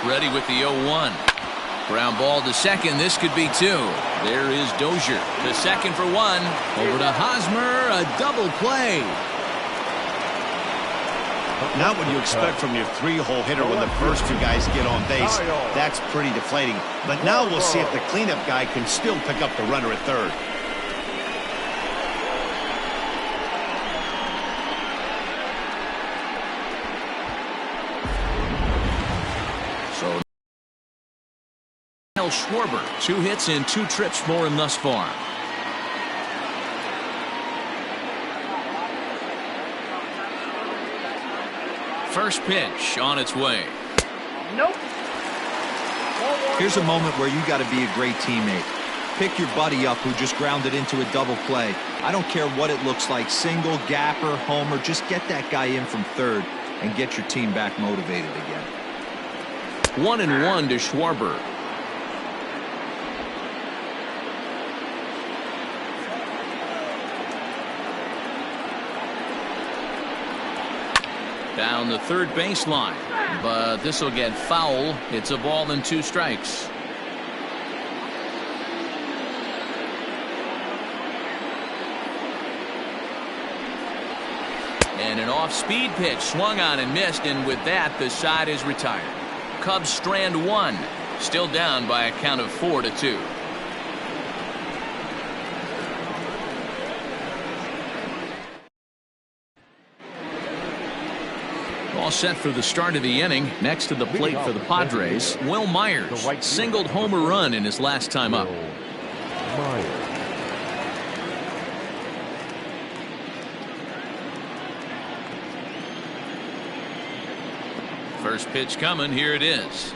Ready with the 0-1. Ground ball to second. This could be 2. There is Dozier to second for 1. Over to Hosmer. A double play. Not what you expect from your 3-hole hitter when the first 2 guys get on base. That's pretty deflating. But now we'll see if the cleanup guy can still pick up the runner at third. So Schwarber, 2 hits and 2 trips for him thus far. First pitch on its way. Nope. Here's a moment where you got to be a great teammate. Pick your buddy up who just grounded into a double play. I don't care what it looks like, single, gapper, homer, just get that guy in from third and get your team back motivated again. 1-1 to Schwarber. Down the third baseline, but this will get foul. It's a ball and 2 strikes. And an off-speed pitch swung on and missed, and with that, the side is retired. Cubs strand 1, still down by a count of 4-2. All set for the start of the inning. Next to the plate for the Padres, Will Myers singled home run in his last time up. First pitch coming. Here it is.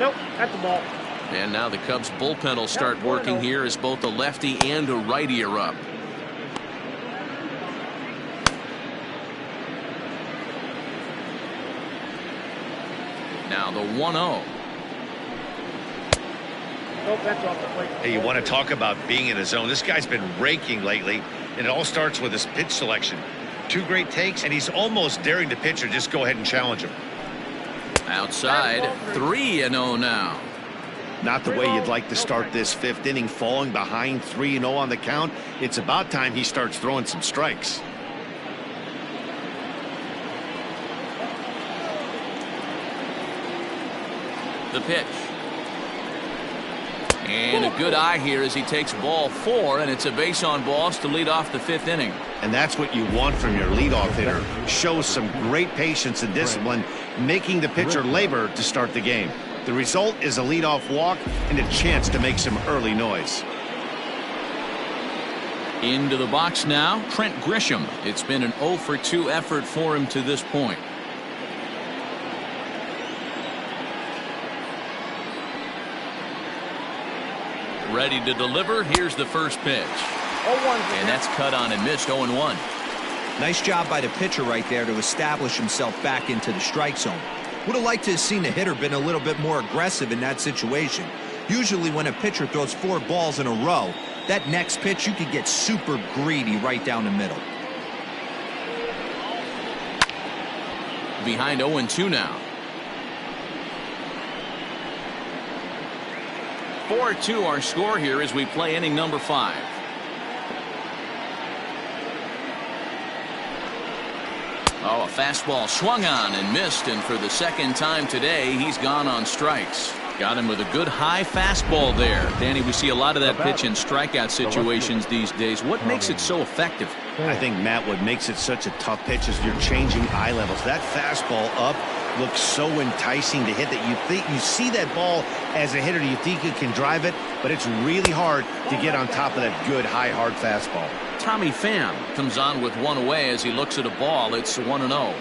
Nope, that's a ball. And now the Cubs bullpen will start working here as both a lefty and a righty are up. Now the 1-0. Nope, that's off the plate. Hey, you want to talk about being in a zone? This guy's been raking lately, and it all starts with his pitch selection. 2 great takes, and he's almost daring the pitcher just go ahead and challenge him. Outside, 3-0 now. Not the way you'd like to start this 5th inning, falling behind 3-0 on the count. It's about time he starts throwing some strikes. The pitch. And a good eye here as he takes ball 4, and it's a base on balls to lead off the 5th inning. And that's what you want from your leadoff hitter. Shows some great patience and discipline, making the pitcher labor to start the game. The result is a leadoff walk and a chance to make some early noise. Into the box now, Trent Grisham. It's been an 0-for-2 effort for him to this point. Ready to deliver. Here's the first pitch. And that's cut on and missed. 0-1. Nice job by the pitcher right there to establish himself back into the strike zone. Would have liked to have seen the hitter been a little bit more aggressive in that situation. Usually when a pitcher throws 4 balls in a row, that next pitch you could get super greedy right down the middle. Behind 0-2 now. 4-2 our score here as we play inning number 5. Oh, a fastball swung on and missed, and for the second time today, he's gone on strikes. Got him with a good high fastball there. Danny, we see a lot of that pitch in strikeout situations these days. What makes it so effective? I think, Matt, what makes it such a tough pitch is you're changing eye levels. That fastball up looks so enticing to hit that you see that ball as a hitter, you think you can drive it, but it's really hard to get on top of that good high hard fastball. Tommy Pham comes on with 1 away as he looks at a ball. It's 1-0.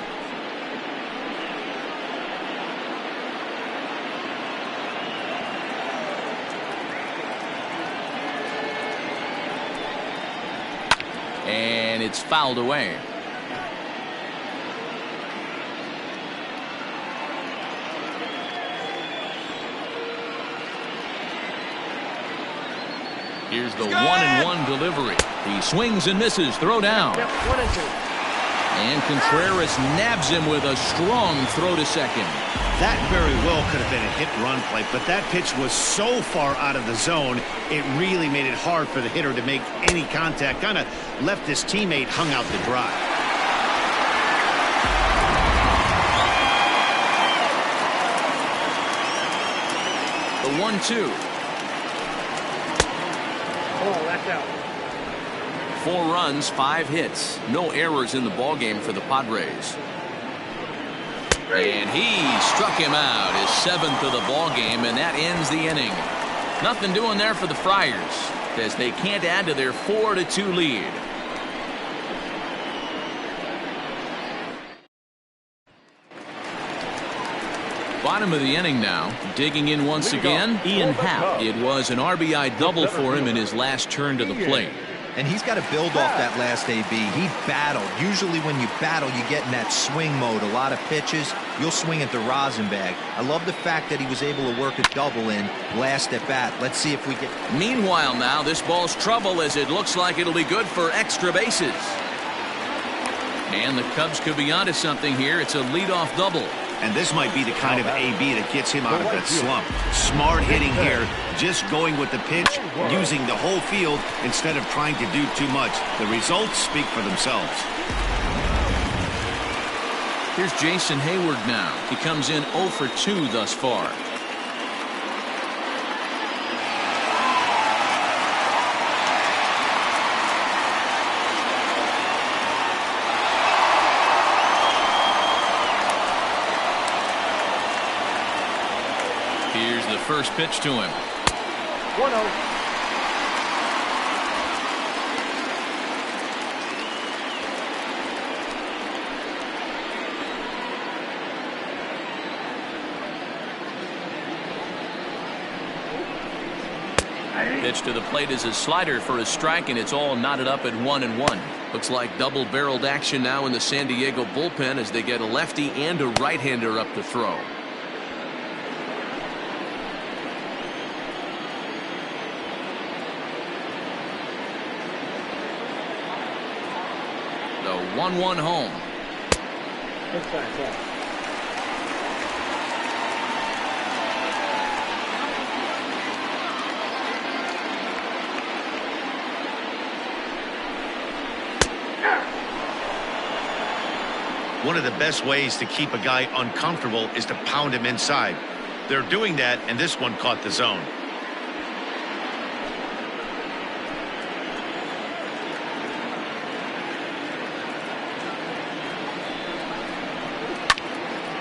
And it's fouled away. Here's the 1-1 delivery. He swings and misses. Throw down. Yep, 1-2. And Contreras nabs him with a strong throw to second. That very well could have been a hit-run play, but that pitch was so far out of the zone, it really made it hard for the hitter to make any contact. Kind of left his teammate hung out to dry. The 1-2. Oh, that's out. 4 runs, 5 hits. No errors in the ballgame for the Padres. And he struck him out, his 7th of the ballgame, and that ends the inning. Nothing doing there for the Friars as they can't add to their 4-2 lead. Bottom of the inning now. Digging in once again, Ian Happ. It was an RBI double for him in his last turn to the plate. And he's got to build off that last AB. He battled. Usually when you battle, you get in that swing mode. A lot of pitches, you'll swing at the rosin bag. I love the fact that he was able to work a double in last at bat. Let's see if we get... Meanwhile now, this ball's trouble as it looks like it'll be good for extra bases. And the Cubs could be onto something here. It's a leadoff double. And this might be the kind of AB that gets him out of that slump. Smart hitting here, just going with the pitch, using the whole field instead of trying to do too much. The results speak for themselves. Here's Jason Hayward now. He comes in 0 for 2 thus far. Here's the first pitch to him. 1-0. Pitch to the plate is a slider for a strike, and it's all knotted up at 1-1. Looks like double-barreled action now in the San Diego bullpen as they get a lefty and a right-hander up to throw. The 1-1 home. Inside ball. One of the best ways to keep a guy uncomfortable is to pound him inside. They're doing that, and this one caught the zone.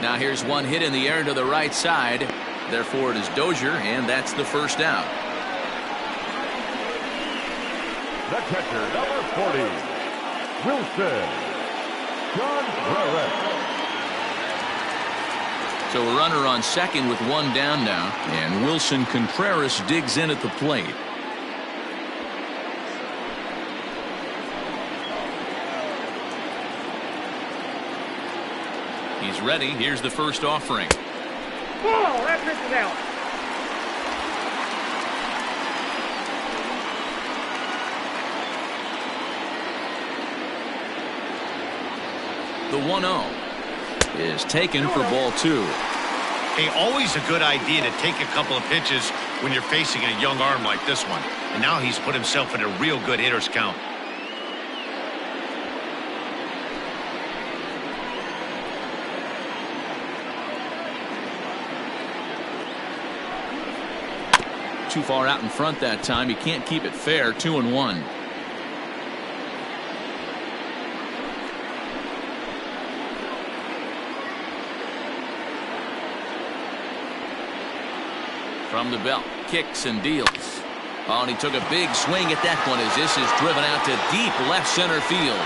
Now here's one hit in the air to the right side. Therefore it is Dozier, and that's the first out. The catcher, number 40, Wilson. Garrett. So a runner on second with one down now, and Wilson Contreras digs in at the plate. He's ready. Here's the first offering. Ball, that pitch is out. The 1-0 is taken for ball 2. Hey, always a good idea to take a couple of pitches when you're facing a young arm like this one. And now he's put himself in a real good hitter's count. Too far out in front that time. He can't keep it fair. 2-1. From the belt, kicks and deals. Oh, and he took a big swing at that one as this is driven out to deep left center field.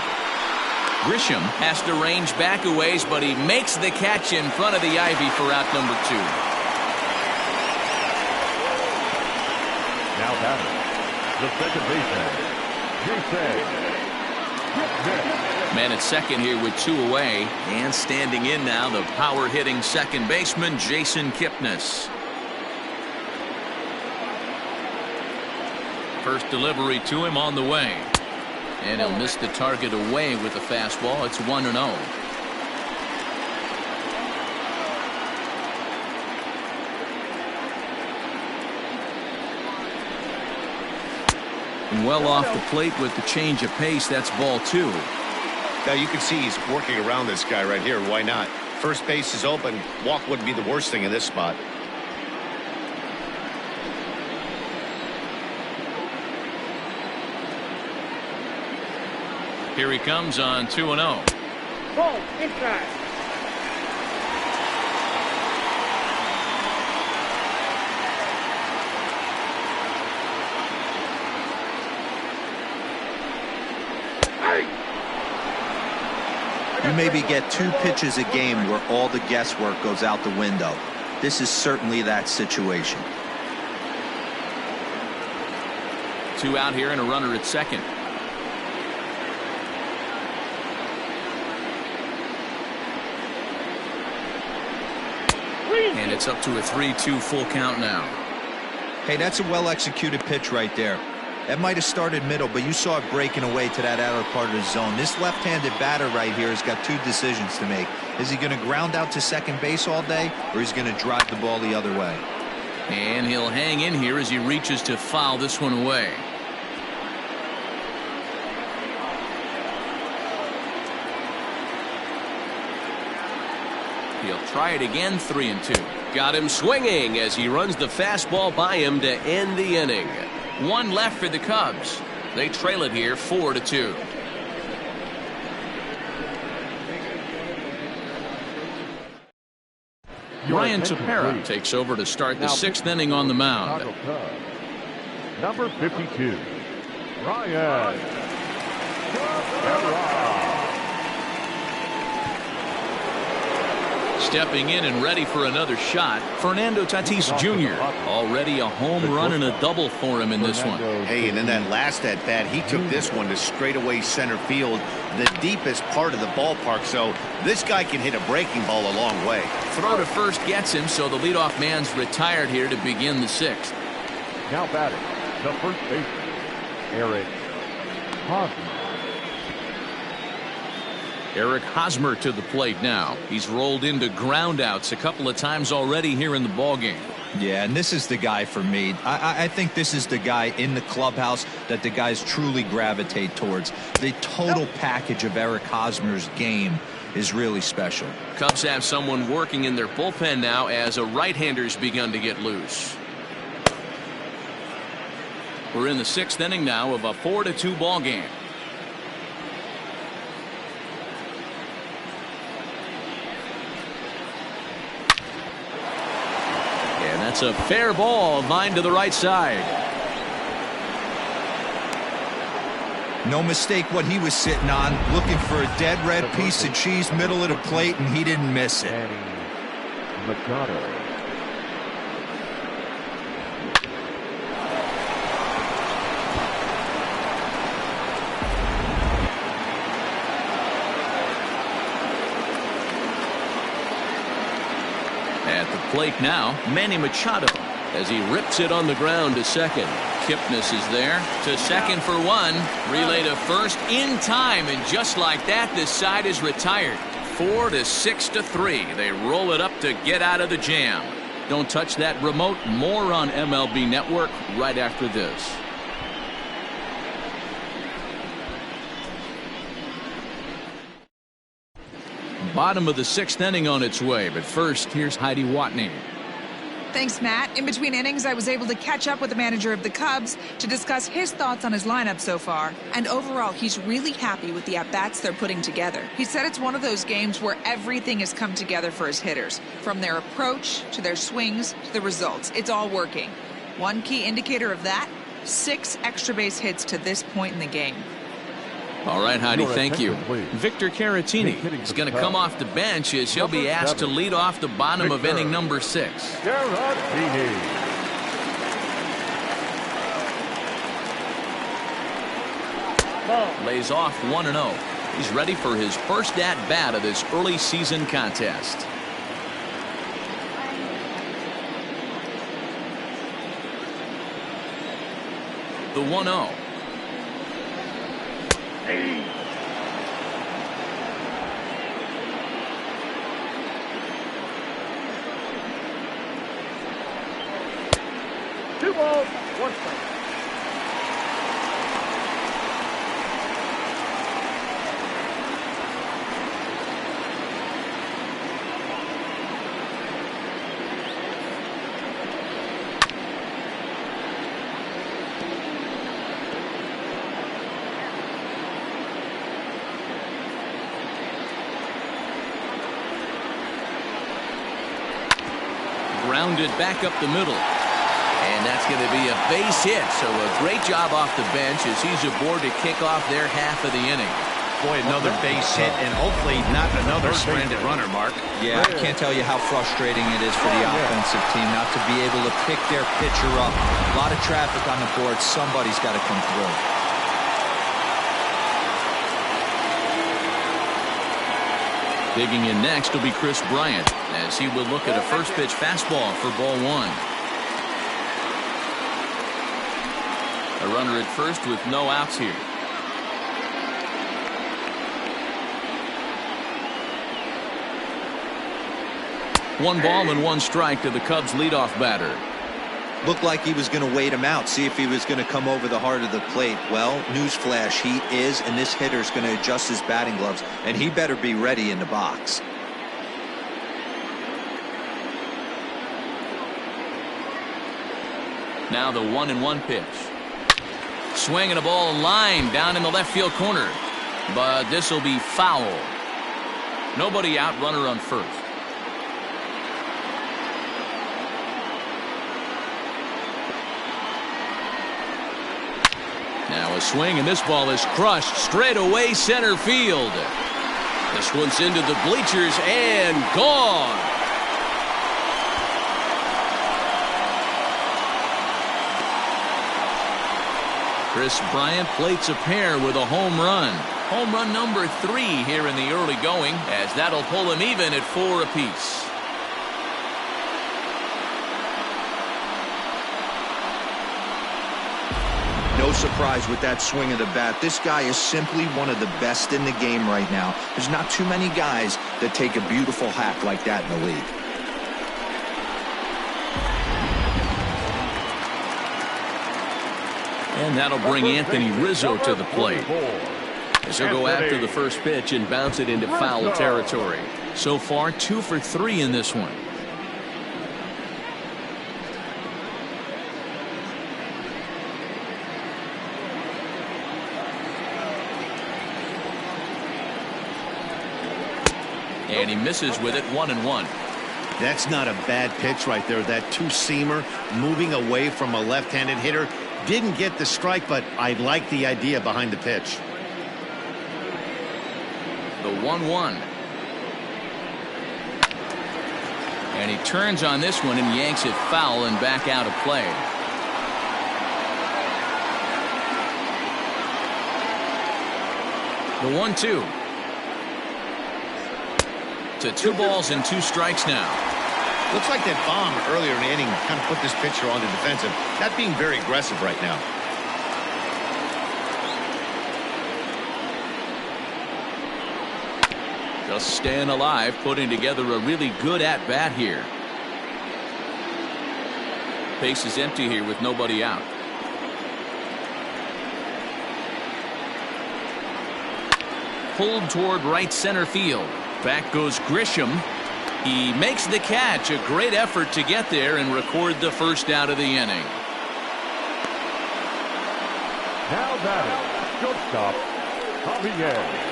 Grisham has to range back a ways, but he makes the catch in front of the ivy for out number 2. Now batting, the second baseman, Jason. Man at second here with 2 away, and standing in now the power-hitting second baseman Jason Kipnis. First delivery to him on the way. And he'll miss the target away with the fastball. It's 1-0. And well off the plate with the change of pace. That's ball 2. Now you can see he's working around this guy right here. Why not? First base is open. Walk wouldn't be the worst thing in this spot. Here he comes on 2-0. Ball, inside. You maybe get 2 pitches a game where all the guesswork goes out the window. This is certainly that situation. 2 out here and a runner at second. And it's up to a 3-2 full count now. Hey, that's a well-executed pitch right there. That might have started middle, but you saw it breaking away to that outer part of the zone. This left-handed batter right here has got 2 decisions to make. Is he going to ground out to second base all day, or is he going to drive the ball the other way? And he'll hang in here as he reaches to foul this one away. He'll try it again, 3-2. Got him swinging as he runs the fastball by him to end the inning. 1 left for the Cubs. They trail it here 4-2. Ryan Tepera takes over to start the 6th inning on the mound. Number 52, Ryan Tepera. Stepping in and ready for another shot, Fernando Tatis Jr. Already a home run and a double for him in this one. Hey, and in that last at-bat, he took this one to straightaway center field, the deepest part of the ballpark, so this guy can hit a breaking ball a long way. Throw to first gets him, so the leadoff man's retired here to begin the sixth. Now batting, the first baseman, Eric Hosmer. Eric Hosmer to the plate now. He's rolled into groundouts a couple of times already here in the ballgame. Yeah, and this is the guy for me. I think this is the guy in the clubhouse that the guys truly gravitate towards. The total package of Eric Hosmer's game is really special. Cubs have someone working in their bullpen now as a right-hander's begun to get loose. We're in the sixth inning now of a 4-2 ball game. And that's a fair ball, line to the right side. No mistake what he was sitting on, looking for a dead red piece of cheese middle of the plate, and he didn't miss it. Machado. At the plate now, Manny Machado as he rips it on the ground to second. Kipnis is there to second for one. Relay to first in time, and just like that, this side is retired. 4-6-3. They roll it up to get out of the jam. Don't touch that remote. More on MLB Network right after this. Bottom of the sixth inning on its way, but first, here's Heidi Watney. Thanks, Matt. In between innings, I was able to catch up with the manager of the Cubs to discuss his thoughts on his lineup so far. And overall, he's really happy with the at-bats they're putting together. He said it's one of those games where everything has come together for his hitters. From their approach, to their swings, to the results. It's all working. One key indicator of that, 6 extra base hits to this point in the game. All right, Heidi, thank you. Victor Caratini is going to come off the bench as he'll be asked to lead off the bottom of inning number 6. Caratini. Lays off 1-0. He's ready for his first at-bat of this early season contest. The 1-0. Two balls, one strike. Grounded back up the middle. And that's going to be a base hit. So a great job off the bench as he's aboard to kick off their half of the inning. Boy, another base hit, and hopefully not another stranded runner, Mark. Yeah, I can't tell you how frustrating it is for the offensive team not to be able to pick their pitcher up. A lot of traffic on the board. Somebody's got to come through. Digging in next will be Chris Bryant as he will look at a first pitch fastball for ball 1. A runner at first with no outs here. One ball and one strike to the Cubs leadoff batter. Looked like he was going to wait him out, see if he was going to come over the heart of the plate. Well, newsflash, he is, and this hitter's going to adjust his batting gloves, and he better be ready in the box. Now the 1-1 pitch. Swinging a ball line down in the left field corner, but this will be foul. Nobody out, runner on first. Now a swing, and this ball is crushed straight away center field. This one's into the bleachers and gone. Chris Bryant plates a pair with a home run. Home run number 3 here in the early going, as that'll pull him even at 4 apiece. No surprise with that swing of the bat. This guy is simply one of the best in the game right now. There's not too many guys that take a beautiful hack like that in the league. And that'll bring Anthony Rizzo to the plate. He'll go after the first pitch and bounce it into foul territory. So far, 2 for 3 in this one. And he misses with it, 1-1. That's not a bad pitch right there. That two-seamer moving away from a left-handed hitter. Didn't get the strike, but I like the idea behind the pitch. The 1-1. And he turns on this one and yanks it foul and back out of play. The 1-2. To 2 balls and 2 strikes now. Looks like that bomb earlier in the inning kind of put this pitcher on the defensive. Not being very aggressive right now. Just staying alive, putting together a really good at-bat here. Base is empty here with nobody out. Pulled toward right center field. Back goes Grisham. He makes the catch. A great effort to get there and record the first out of the inning. Now batting, shortstop, Javier.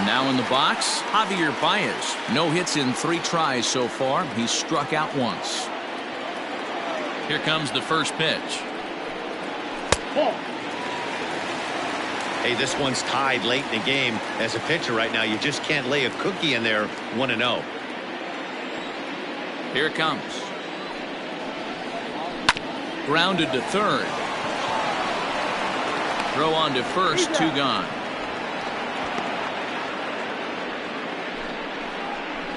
Now in the box, Javier Baez. No hits in 3 tries so far. He's struck out once. Here comes the first pitch. Hey, this one's tied late in the game. As a pitcher right now, you just can't lay a cookie in there. 1-0. Here it comes. Grounded to third. Throw on to first, 2 gone.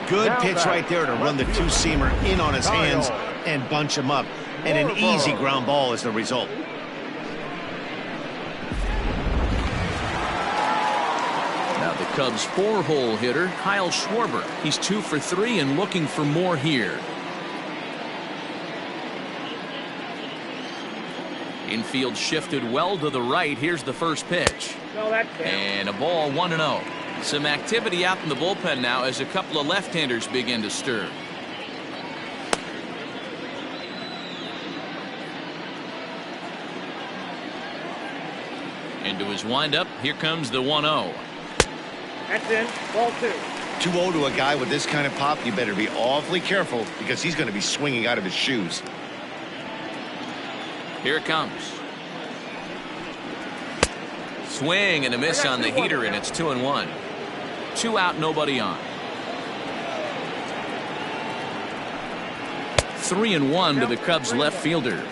Good pitch right there to run the two-seamer in on his hands and bunch him up. And an easy ground ball is the result. Now the Cubs' 4-hole hitter, Kyle Schwarber. He's 2 for 3 and looking for more here. Infield shifted well to the right. Here's the first pitch. And a ball, 1-0. Some activity out in the bullpen now as a couple of left-handers begin to stir. Into his windup. Here comes the 1-0. That's in. Ball 2. 2-0 to a guy with this kind of pop. You better be awfully careful because he's going to be swinging out of his shoes. Here it comes. Swing and a miss on the heater, and it's 2-1. 2 out, nobody on. 3-1 to the Cubs left fielder.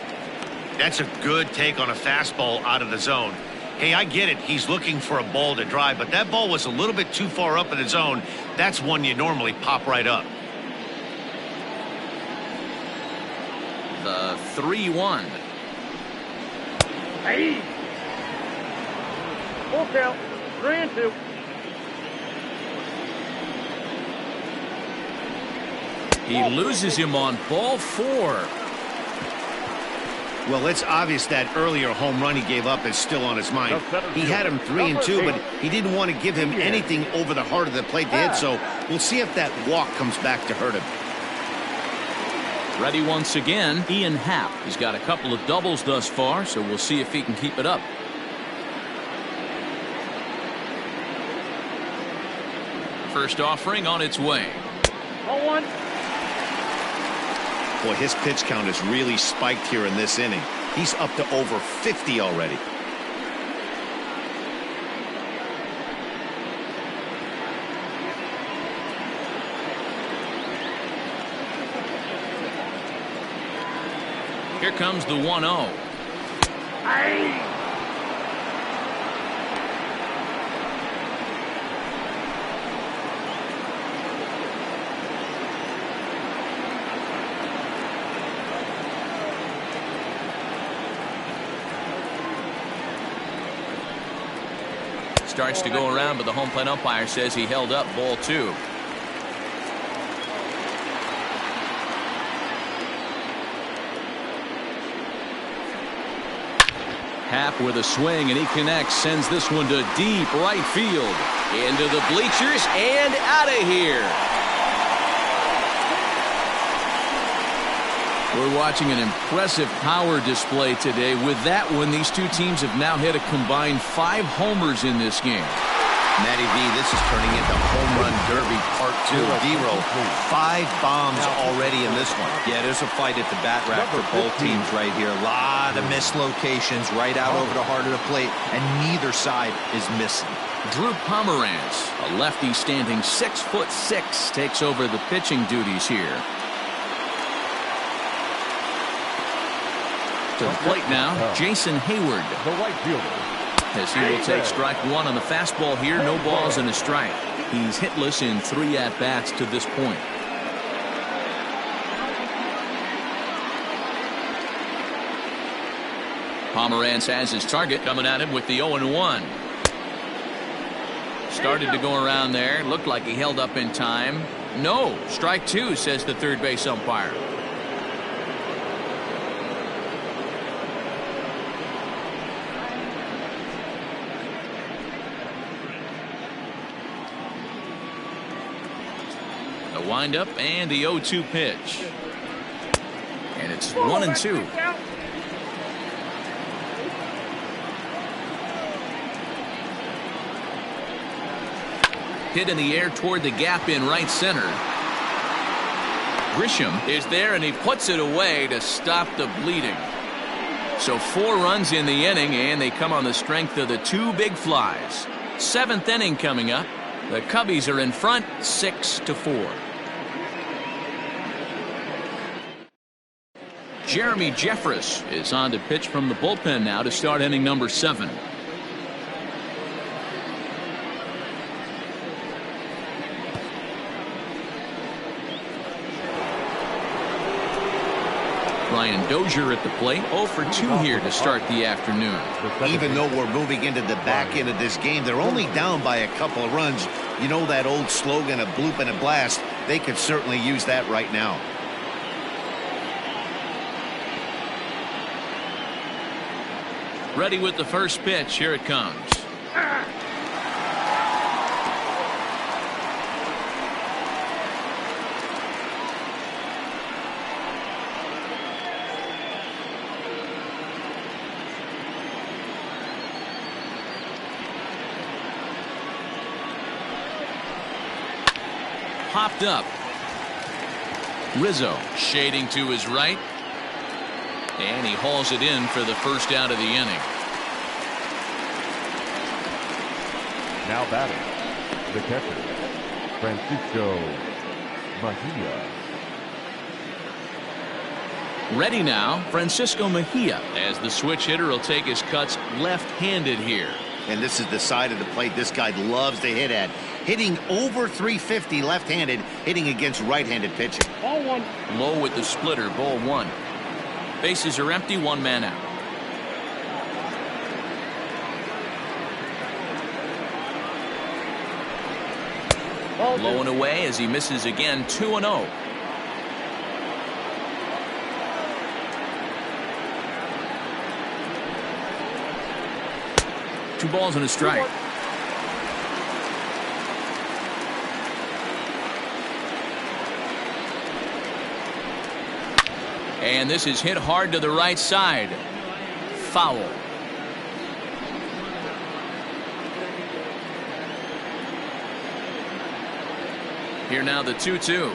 That's a good take on a fastball out of the zone. Hey, I get it. He's looking for a ball to drive, but that ball was a little bit too far up in the zone. That's one you normally pop right up. The 3-1. Hey. Full count. 3-2. He loses him on ball 4. Well, it's obvious that earlier home run he gave up is still on his mind. He had him 3-2, but he didn't want to give him anything over the heart of the plate to hit, so we'll see if that walk comes back to hurt him. Ready once again, Ian Happ. He's got a couple of doubles thus far, so we'll see if he can keep it up. First offering on its way. 0-1. Boy, his pitch count has really spiked here in this inning. He's up to over 50 already. Here comes the 1-0. Starts to go around, but the home plate umpire says he held up ball 2. Happ with a swing, and he connects, sends this one to deep right field. Into the bleachers and out of here. We're watching an impressive power display today. With that one, these two teams have now hit a combined 5 homers in this game. Matty V, this is turning into home run derby part 2. D-Roll, 5 bombs already in this one. Yeah, there's a fight at the bat rack for both teams right here. A lot of missed locations right out over the heart of the plate, and neither side is missing. Drew Pomeranz, a lefty standing 6'6", takes over the pitching duties here. To the plate now, Jason Hayward. The right fielder. As he will take strike 1 on the fastball here, no balls and a strike. He's hitless in 3 at-bats to this point. Pomeranz has his target coming at him with the 0-1. Started to go around there. Looked like he held up in time. No, strike 2, says the third base umpire. A windup and the 0-2 pitch. And it's 1-2. Hit in the air toward the gap in right center. Grisham is there, and he puts it away to stop the bleeding. So 4 runs in the inning, and they come on the strength of the 2 big flies. 7th inning coming up. The Cubbies are in front 6-4. Jeremy Jeffress is on to pitch from the bullpen now to start inning number 7. Brian Dozier at the plate, 0 for 2 here to start the afternoon. Even though we're moving into the back end of this game, they're only down by a couple of runs. You know that old slogan, a bloop and a blast? They could certainly use that right now. Ready with the first pitch. Here it comes. Popped up. Rizzo shading to his right. And he hauls it in for the first out of the inning. Now batting, the catcher, Francisco Mejia. Ready now, Francisco Mejia, as the switch hitter will take his cuts left-handed here. And this is the side of the plate this guy loves to hit at. Hitting over 350 left-handed, hitting against right-handed pitching. Ball 1. Low with the splitter, ball 1. Bases are empty, 1 man out. Low and away as he misses again, 2-0. Two balls and a strike. And this is hit hard to the right side. Foul. Here now the 2-2.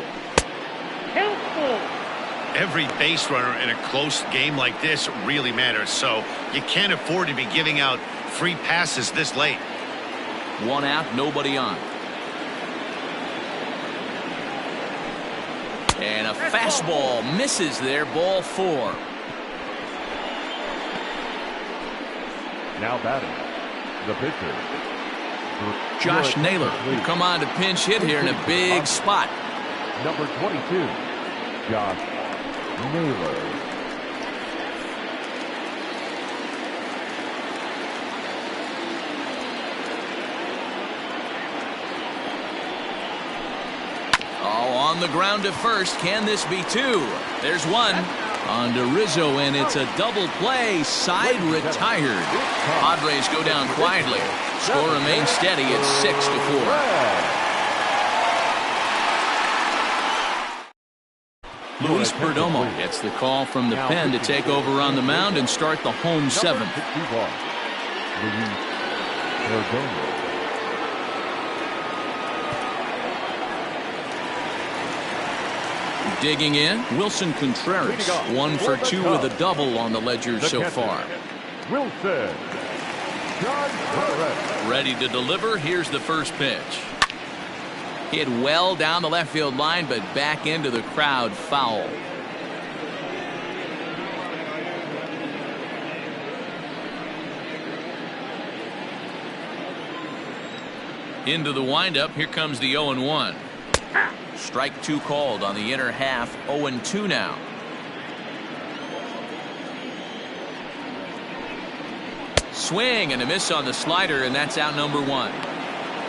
Every base runner in a close game like this really matters, so you can't afford to be giving out free passes this late. 1 out, nobody on. And a fastball misses there, ball 4. Now batting, the pitcher. Josh Naylor will come on to pinch hit here in a big spot. Number 22, Josh Naylor. Oh, on the ground to first. Can this be two? There's one. On to Rizzo, and it's a double play. Side retired. Padres go down quietly. Score remains steady at 6-4. Luis Perdomo gets the call from the pen to take over on the mound and start the home seventh. Luis Perdomo. Digging in, Wilson Contreras. 1 for 2 with a double on the ledger so far. Wilson Contreras. Ready to deliver. Here's the first pitch. Hit well down the left field line, but back into the crowd, foul. Into the windup. Here comes the 0-1. Strike 2 called on the inner half. 0-2 now. Swing and a miss on the slider, and that's out number 1.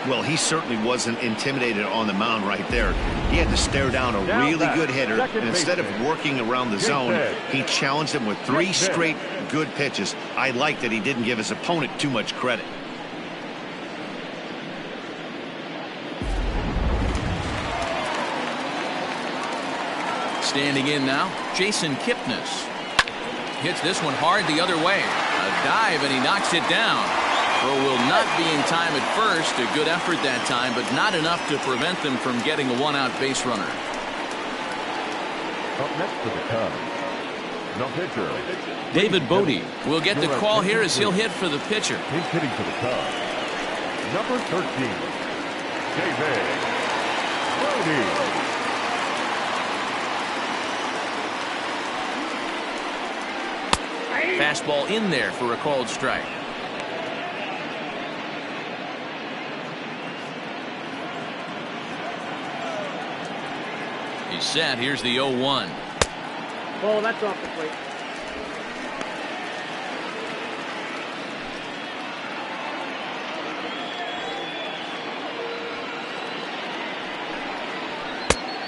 Well, he certainly wasn't intimidated on the mound right there. He had to stare down a really good hitter, and instead of working around the zone, he challenged him with 3 straight good pitches. I like that he didn't give his opponent too much credit. Standing in now, Jason Kipnis. Hits this one hard the other way. A dive, and he knocks it down. Throw will not be in time at first. A good effort that time, but not enough to prevent them from getting a 1-out base runner. Up next to the Cubs, the pitcher. David Bodie will get the call here as he'll hit for the pitcher. He's hitting for the Cubs. Number 13, David Bodie. Fastball in there for a called strike. He's set. Here's the 0-1. Ball, that's off the plate.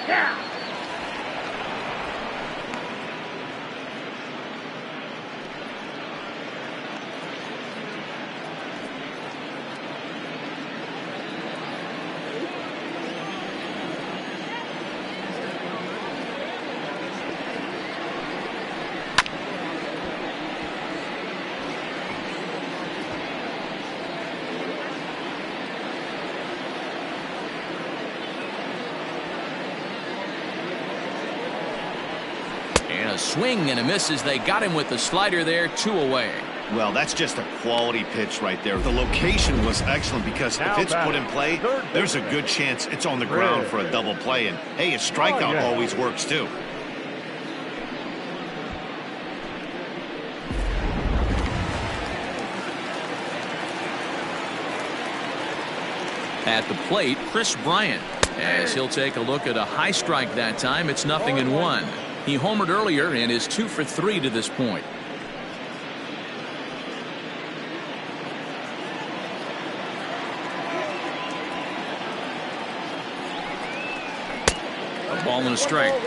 Yeah. A swing and a miss as they got him with the slider there. 2 away. Well, that's just a quality pitch right there. The location was excellent because if it's put in play, there's a good chance it's on the ground for a double play. And, hey, a strikeout always works, too. At the plate, Chris Bryant, as he'll take a look at a high strike that time. It's 0-1. He homered earlier and is 2 for 3 to this point. A ball and a strike.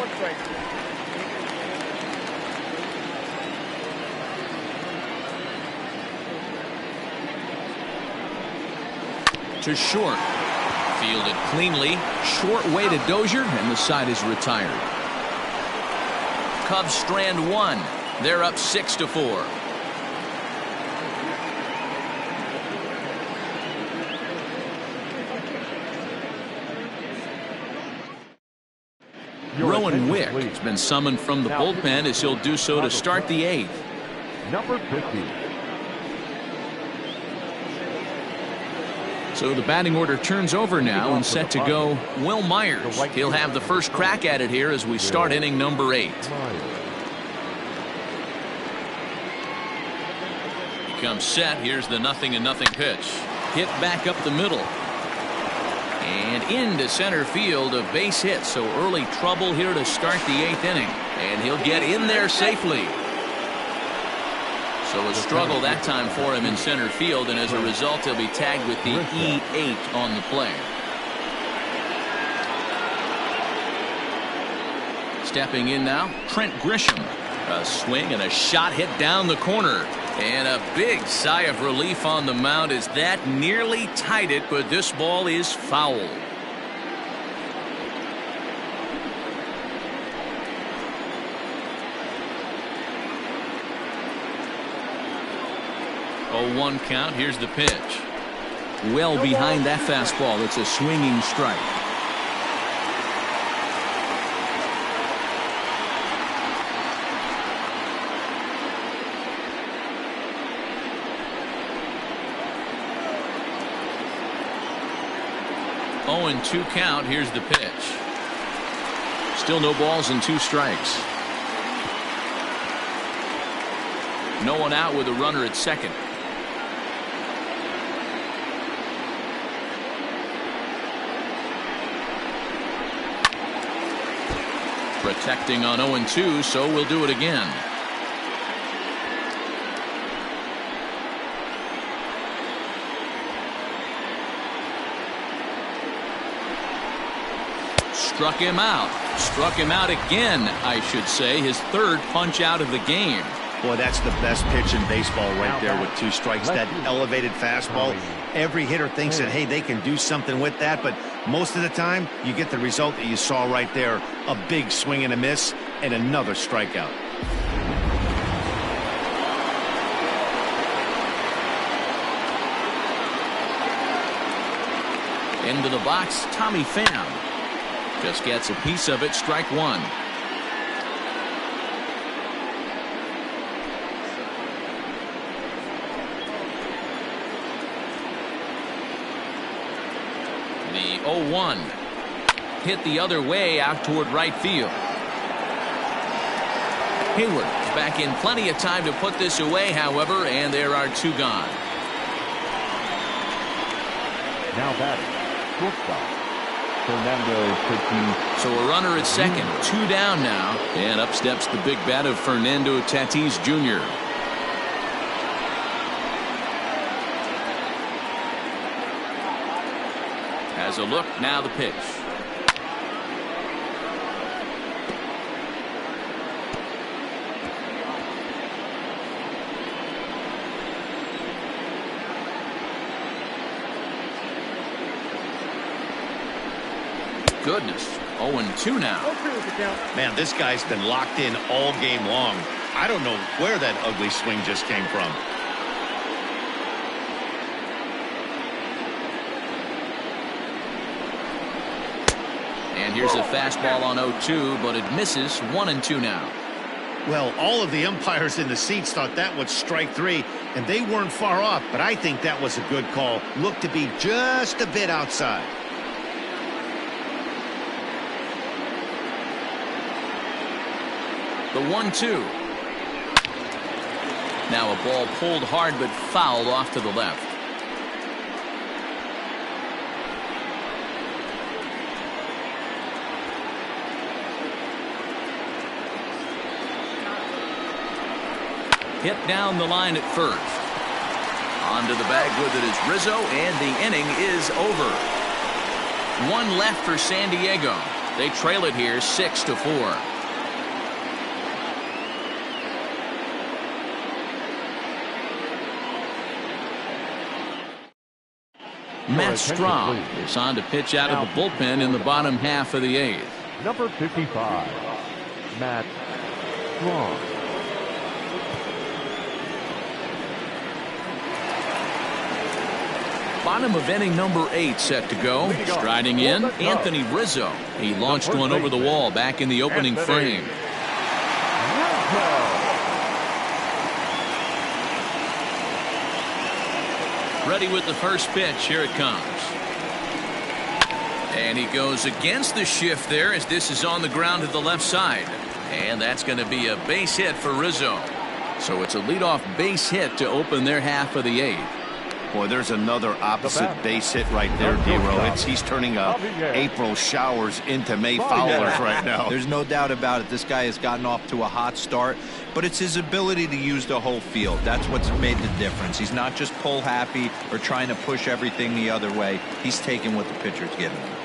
To short. Fielded cleanly. Short way to Dozier, and the side is retired. Cubs strand 1. They're up 6-4. Rowan Wick has been summoned from the bullpen as he'll do so to start the 8th. Number 50. So the batting order turns over now and set to go Will Myers. He'll have the first crack at it here as we start inning number 8. comes set. Here's the 0-0 pitch. Hit back up the middle. And into center field, a base hit. So early trouble here to start the 8th inning. And he'll get in there safely. So a struggle that time for him in center field, and as a result he'll be tagged with the E8 on the play. Stepping in now, Trent Grisham. A swing and a shot hit down the corner. And a big sigh of relief on the mound as that nearly tied it, but this ball is foul. Oh, 1 count. Here's the pitch. Well behind that fastball. It's a swinging strike. Oh, and 2 count. Here's the pitch. Still no balls and 2 strikes. No one out with a runner at second. Protecting on 0-2, so we'll do it again. Struck him out. Struck him out again, I should say. His 3rd punch out of the game. Boy, that's the best pitch in baseball right there with 2 strikes. That elevated fastball. Every hitter thinks that, hey, they can do something with that, but most of the time you get the result that you saw right there. A big swing and a miss and another strikeout. Into the box, Tommy Pham. Just gets a piece of it, strike 1. The 0-1 hit the other way out toward right field. Hayward is back in plenty of time to put this away, however, and there are 2 gone. Now batting, shortstop, Fernando Tatis. So a runner at second, 2 down now, and up steps the big bat of Fernando Tatis Jr. Has a look, now the pitch. Goodness, 0-2 now. Man, this guy's been locked in all game long. I don't know where that ugly swing just came from. And here's a fastball on 0-2, but it misses. 1-2 now. Well, all of the umpires in the seats thought that was strike 3, and they weren't far off, but I think that was a good call. Looked to be just a bit outside. The 1-2. Now a ball pulled hard but fouled off to the left. Hit down the line at first. Onto the bag with it is Rizzo, and the inning is over. 1 left for San Diego. They trail it here 6-4. Matt Strahm is on to pitch out of the bullpen in the bottom half of the 8th. Number 55, Matt Strahm. Bottom of inning number 8 set to go. Striding in, Anthony Rizzo. He launched one over the wall back in the opening frame. Ready with the first pitch. Here it comes. And he goes against the shift there as this is on the ground to the left side. And that's going to be a base hit for Rizzo. So it's a leadoff base hit to open their half of the 8th. Boy, there's another opposite base hit right there, D-Row. He's turning April showers into May foulers right now. There's no doubt about it. This guy has gotten off to a hot start, but it's his ability to use the whole field. That's what's made the difference. He's not just pull happy or trying to push everything the other way. He's taking what the pitcher's giving him.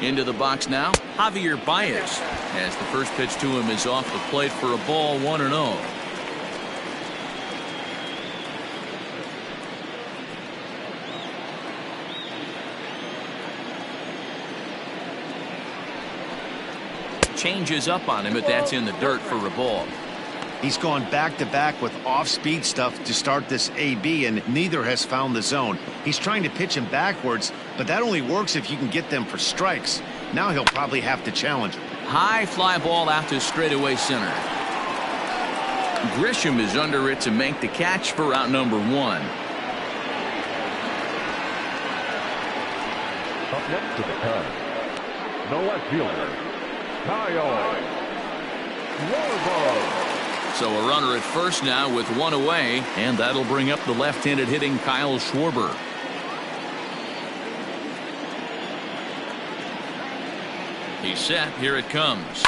Into the box now, Javier Baez, as the first pitch to him is off the plate for a ball, 1-0. Changes up on him, but that's in the dirt for a ball. He's gone back-to-back with off-speed stuff to start this AB, and neither has found the zone. He's trying to pitch him backwards, but that only works if you can get them for strikes. Now he'll probably have to challenge him. High fly ball out to straightaway center. Grisham is under it to make the catch for out number 1. Up next to the Cubs, the left fielder, Kyle Schwarber. So a runner at first now with 1 away, and that'll bring up the left-handed hitting Kyle Schwarber. He's set. Here it comes.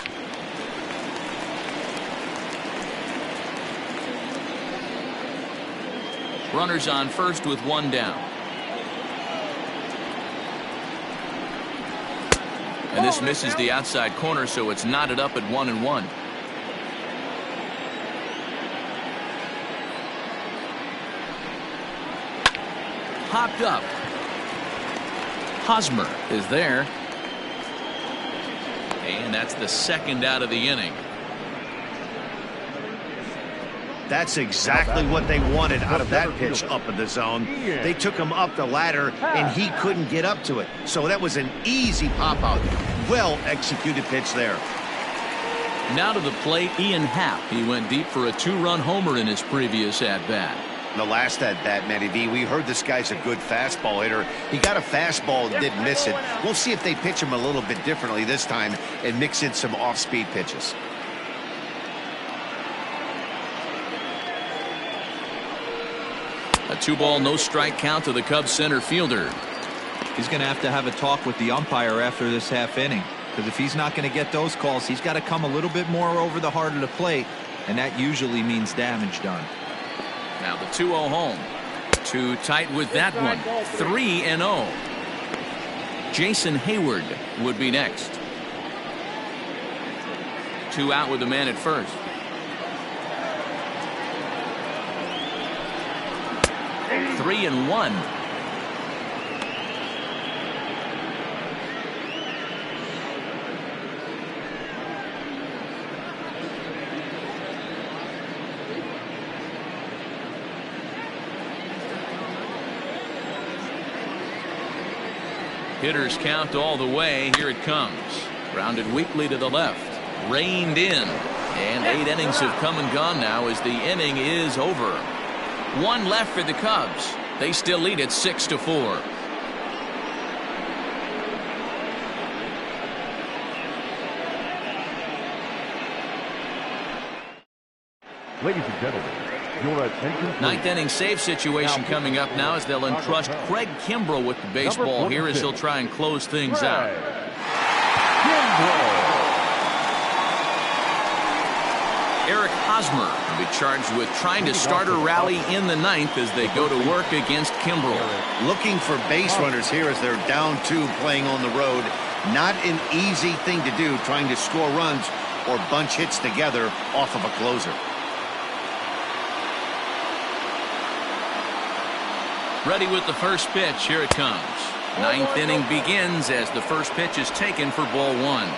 Runners on first with 1 down. And this misses the outside corner, so it's knotted up at 1-1. Popped up. Hosmer is there. And that's the second out of the inning. That's exactly what they wanted out of that pitch up in the zone. They took him up the ladder, and he couldn't get up to it. So that was an easy pop-out. Well-executed pitch there. Now to the plate, Ian Happ. He went deep for a 2-run homer in his previous at-bat. The last at-bat, Matty V, we heard this guy's a good fastball hitter. He got a fastball and didn't miss it. We'll see if they pitch him a little bit differently this time and mix in some off-speed pitches. A 2-ball, no-strike count to the Cubs center fielder. He's going to have a talk with the umpire after this half inning, because if he's not going to get those calls, he's got to come a little bit more over the heart of the plate, and that usually means damage done. Now the 2-0 home. Too tight with that one. 3-0. Jason Hayward would be next. 2 out with the man at first. Three and 1. Hitters count all the way. Here it comes. Grounded weakly to the left. Reined in. And 8 innings have come and gone now as the inning is over. 1 left for the Cubs. They still lead it 6-4. Ladies and gentlemen, your attention please. 9th inning save situation coming up now as they'll entrust Craig Kimbrell with the baseball here as he'll try and close things out. Eric Hosmer will be charged with trying to start a rally in the 9th as they go to work against Kimbrell. Looking for base runners here as they're down 2 playing on the road. Not an easy thing to do, trying to score runs or bunch hits together off of a closer. Ready with the first pitch. Here it comes. 9th inning begins as the first pitch is taken for ball 1.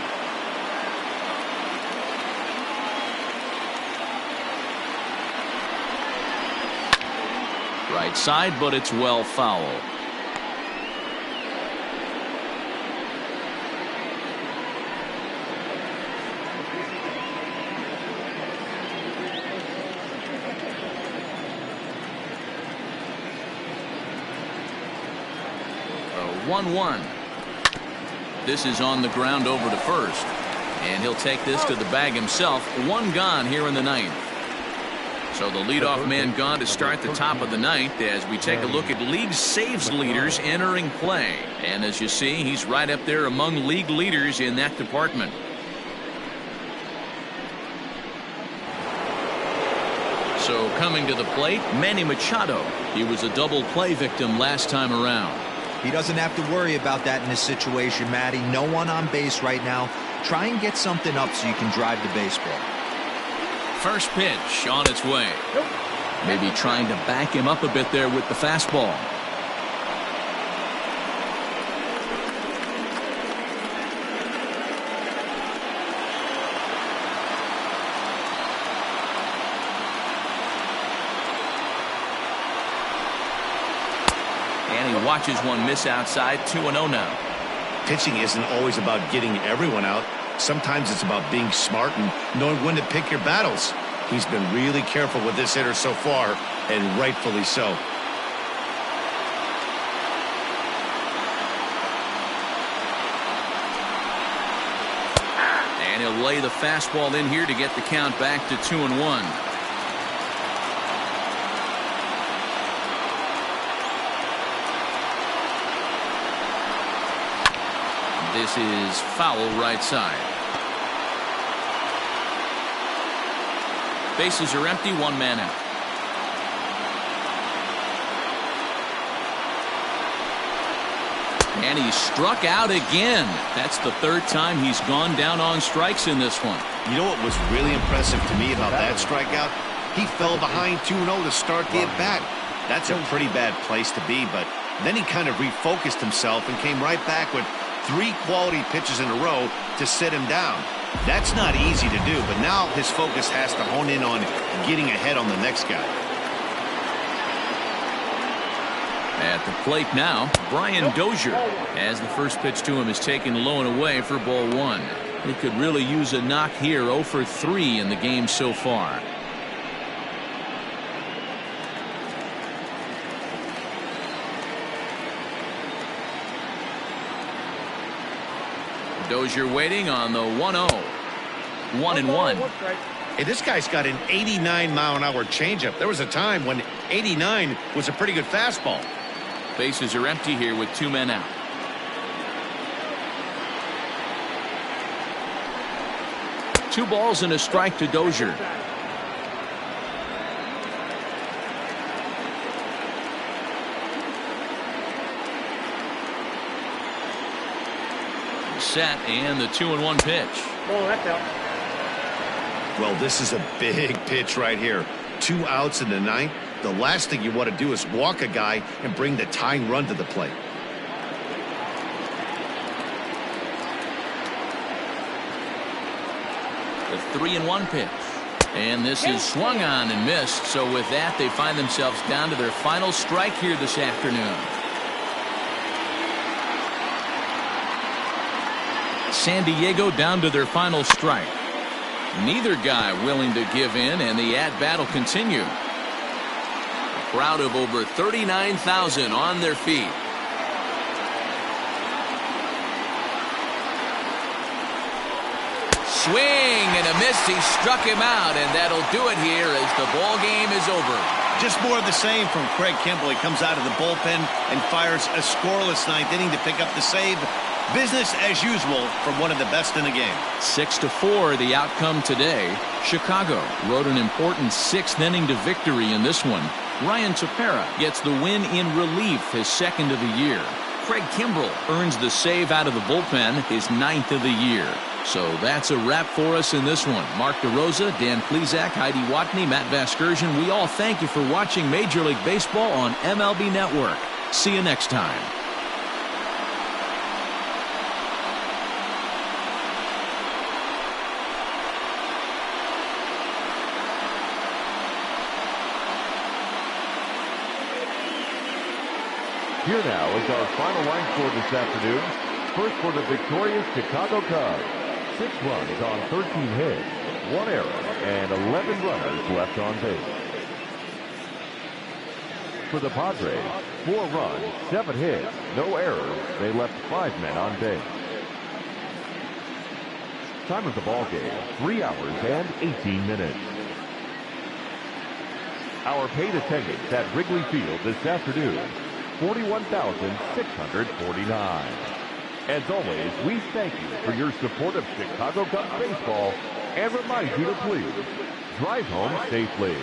Right side, but it's well foul. A 1-1. This is on the ground over to first. And he'll take this to the bag himself. 1 gone here in the 9th. So the leadoff man gone to start the top of the ninth as we take a look at league saves leaders entering play. And as you see, he's right up there among league leaders in that department. So coming to the plate, Manny Machado. He was a double play victim last time around. He doesn't have to worry about that in this situation, Matty. No one on base right now. Try and get something up so you can drive the baseball. First pitch on its way. Maybe trying to back him up a bit there with the fastball. And he watches one miss outside. 2-0 now. Pitching isn't always about getting everyone out. Sometimes it's about being smart and knowing when to pick your battles. He's been really careful with this hitter so far, and rightfully so. And he'll lay the fastball in here to get the count back to 2-1. This is foul right side. Bases are empty, one man out. And he struck out again. That's the third time he's gone down on strikes in this one. You know what was really impressive to me about that strikeout? He fell behind 2-0 to start the at-bat. That's a pretty bad place to be, but then he kind of refocused himself and came right back with 3 quality pitches in a row to sit him down. That's not easy to do, but now his focus has to hone in on getting ahead on the next guy. At the plate now, Brian Dozier, as the first pitch to him is taken low and away for ball 1. He could really use a knock here. 0 for 3 in the game so far. Dozier waiting on the 1-0. 1-1. Hey, this guy's got an 89-mile-an-hour changeup. There was a time when 89 was a pretty good fastball. Bases are empty here with 2 men out. Two balls and a strike to Dozier. Set and the 2-1 pitch. Oh, that's out. Well, this is a big pitch right here. 2 outs in the ninth. The last thing you want to do is walk a guy and bring the tying run to the plate. The 3-1 pitch. And this is swung on and missed. So with that, they find themselves down to their final strike here this afternoon. San Diego down to their final strike. Neither guy willing to give in, and the at-bat will continue. A crowd of over 39,000 on their feet. Swing and a miss. He struck him out, and that'll do it here as the ball game is over. Just more of the same from Craig Kimbrell. He comes out of the bullpen and fires a scoreless ninth inning to pick up the save. Business as usual from one of the best in the game. 6-4 the outcome today. Chicago wrote an important 6th inning to victory in this one. Ryan Tepera gets the win in relief, his 2nd of the year. Craig Kimbrell earns the save out of the bullpen, his 9th of the year. So that's a wrap for us in this one. Mark DeRosa, Dan Plesac, Heidi Watney, Matt Vasgersian. We all thank you for watching Major League Baseball on MLB Network. See you next time. Here now is our final line score this afternoon. First for the victorious Chicago Cubs. 6 runs on 13 hits, 1 error, and 11 runners left on base. For the Padres, 4 runs, 7 hits, no errors. They left 5 men on base. Time of the ball game, 3 hours and 18 minutes. Our paid attendance at Wrigley Field this afternoon, 41,649. As always, we thank you for your support of Chicago Cubs baseball and remind you to please drive home safely.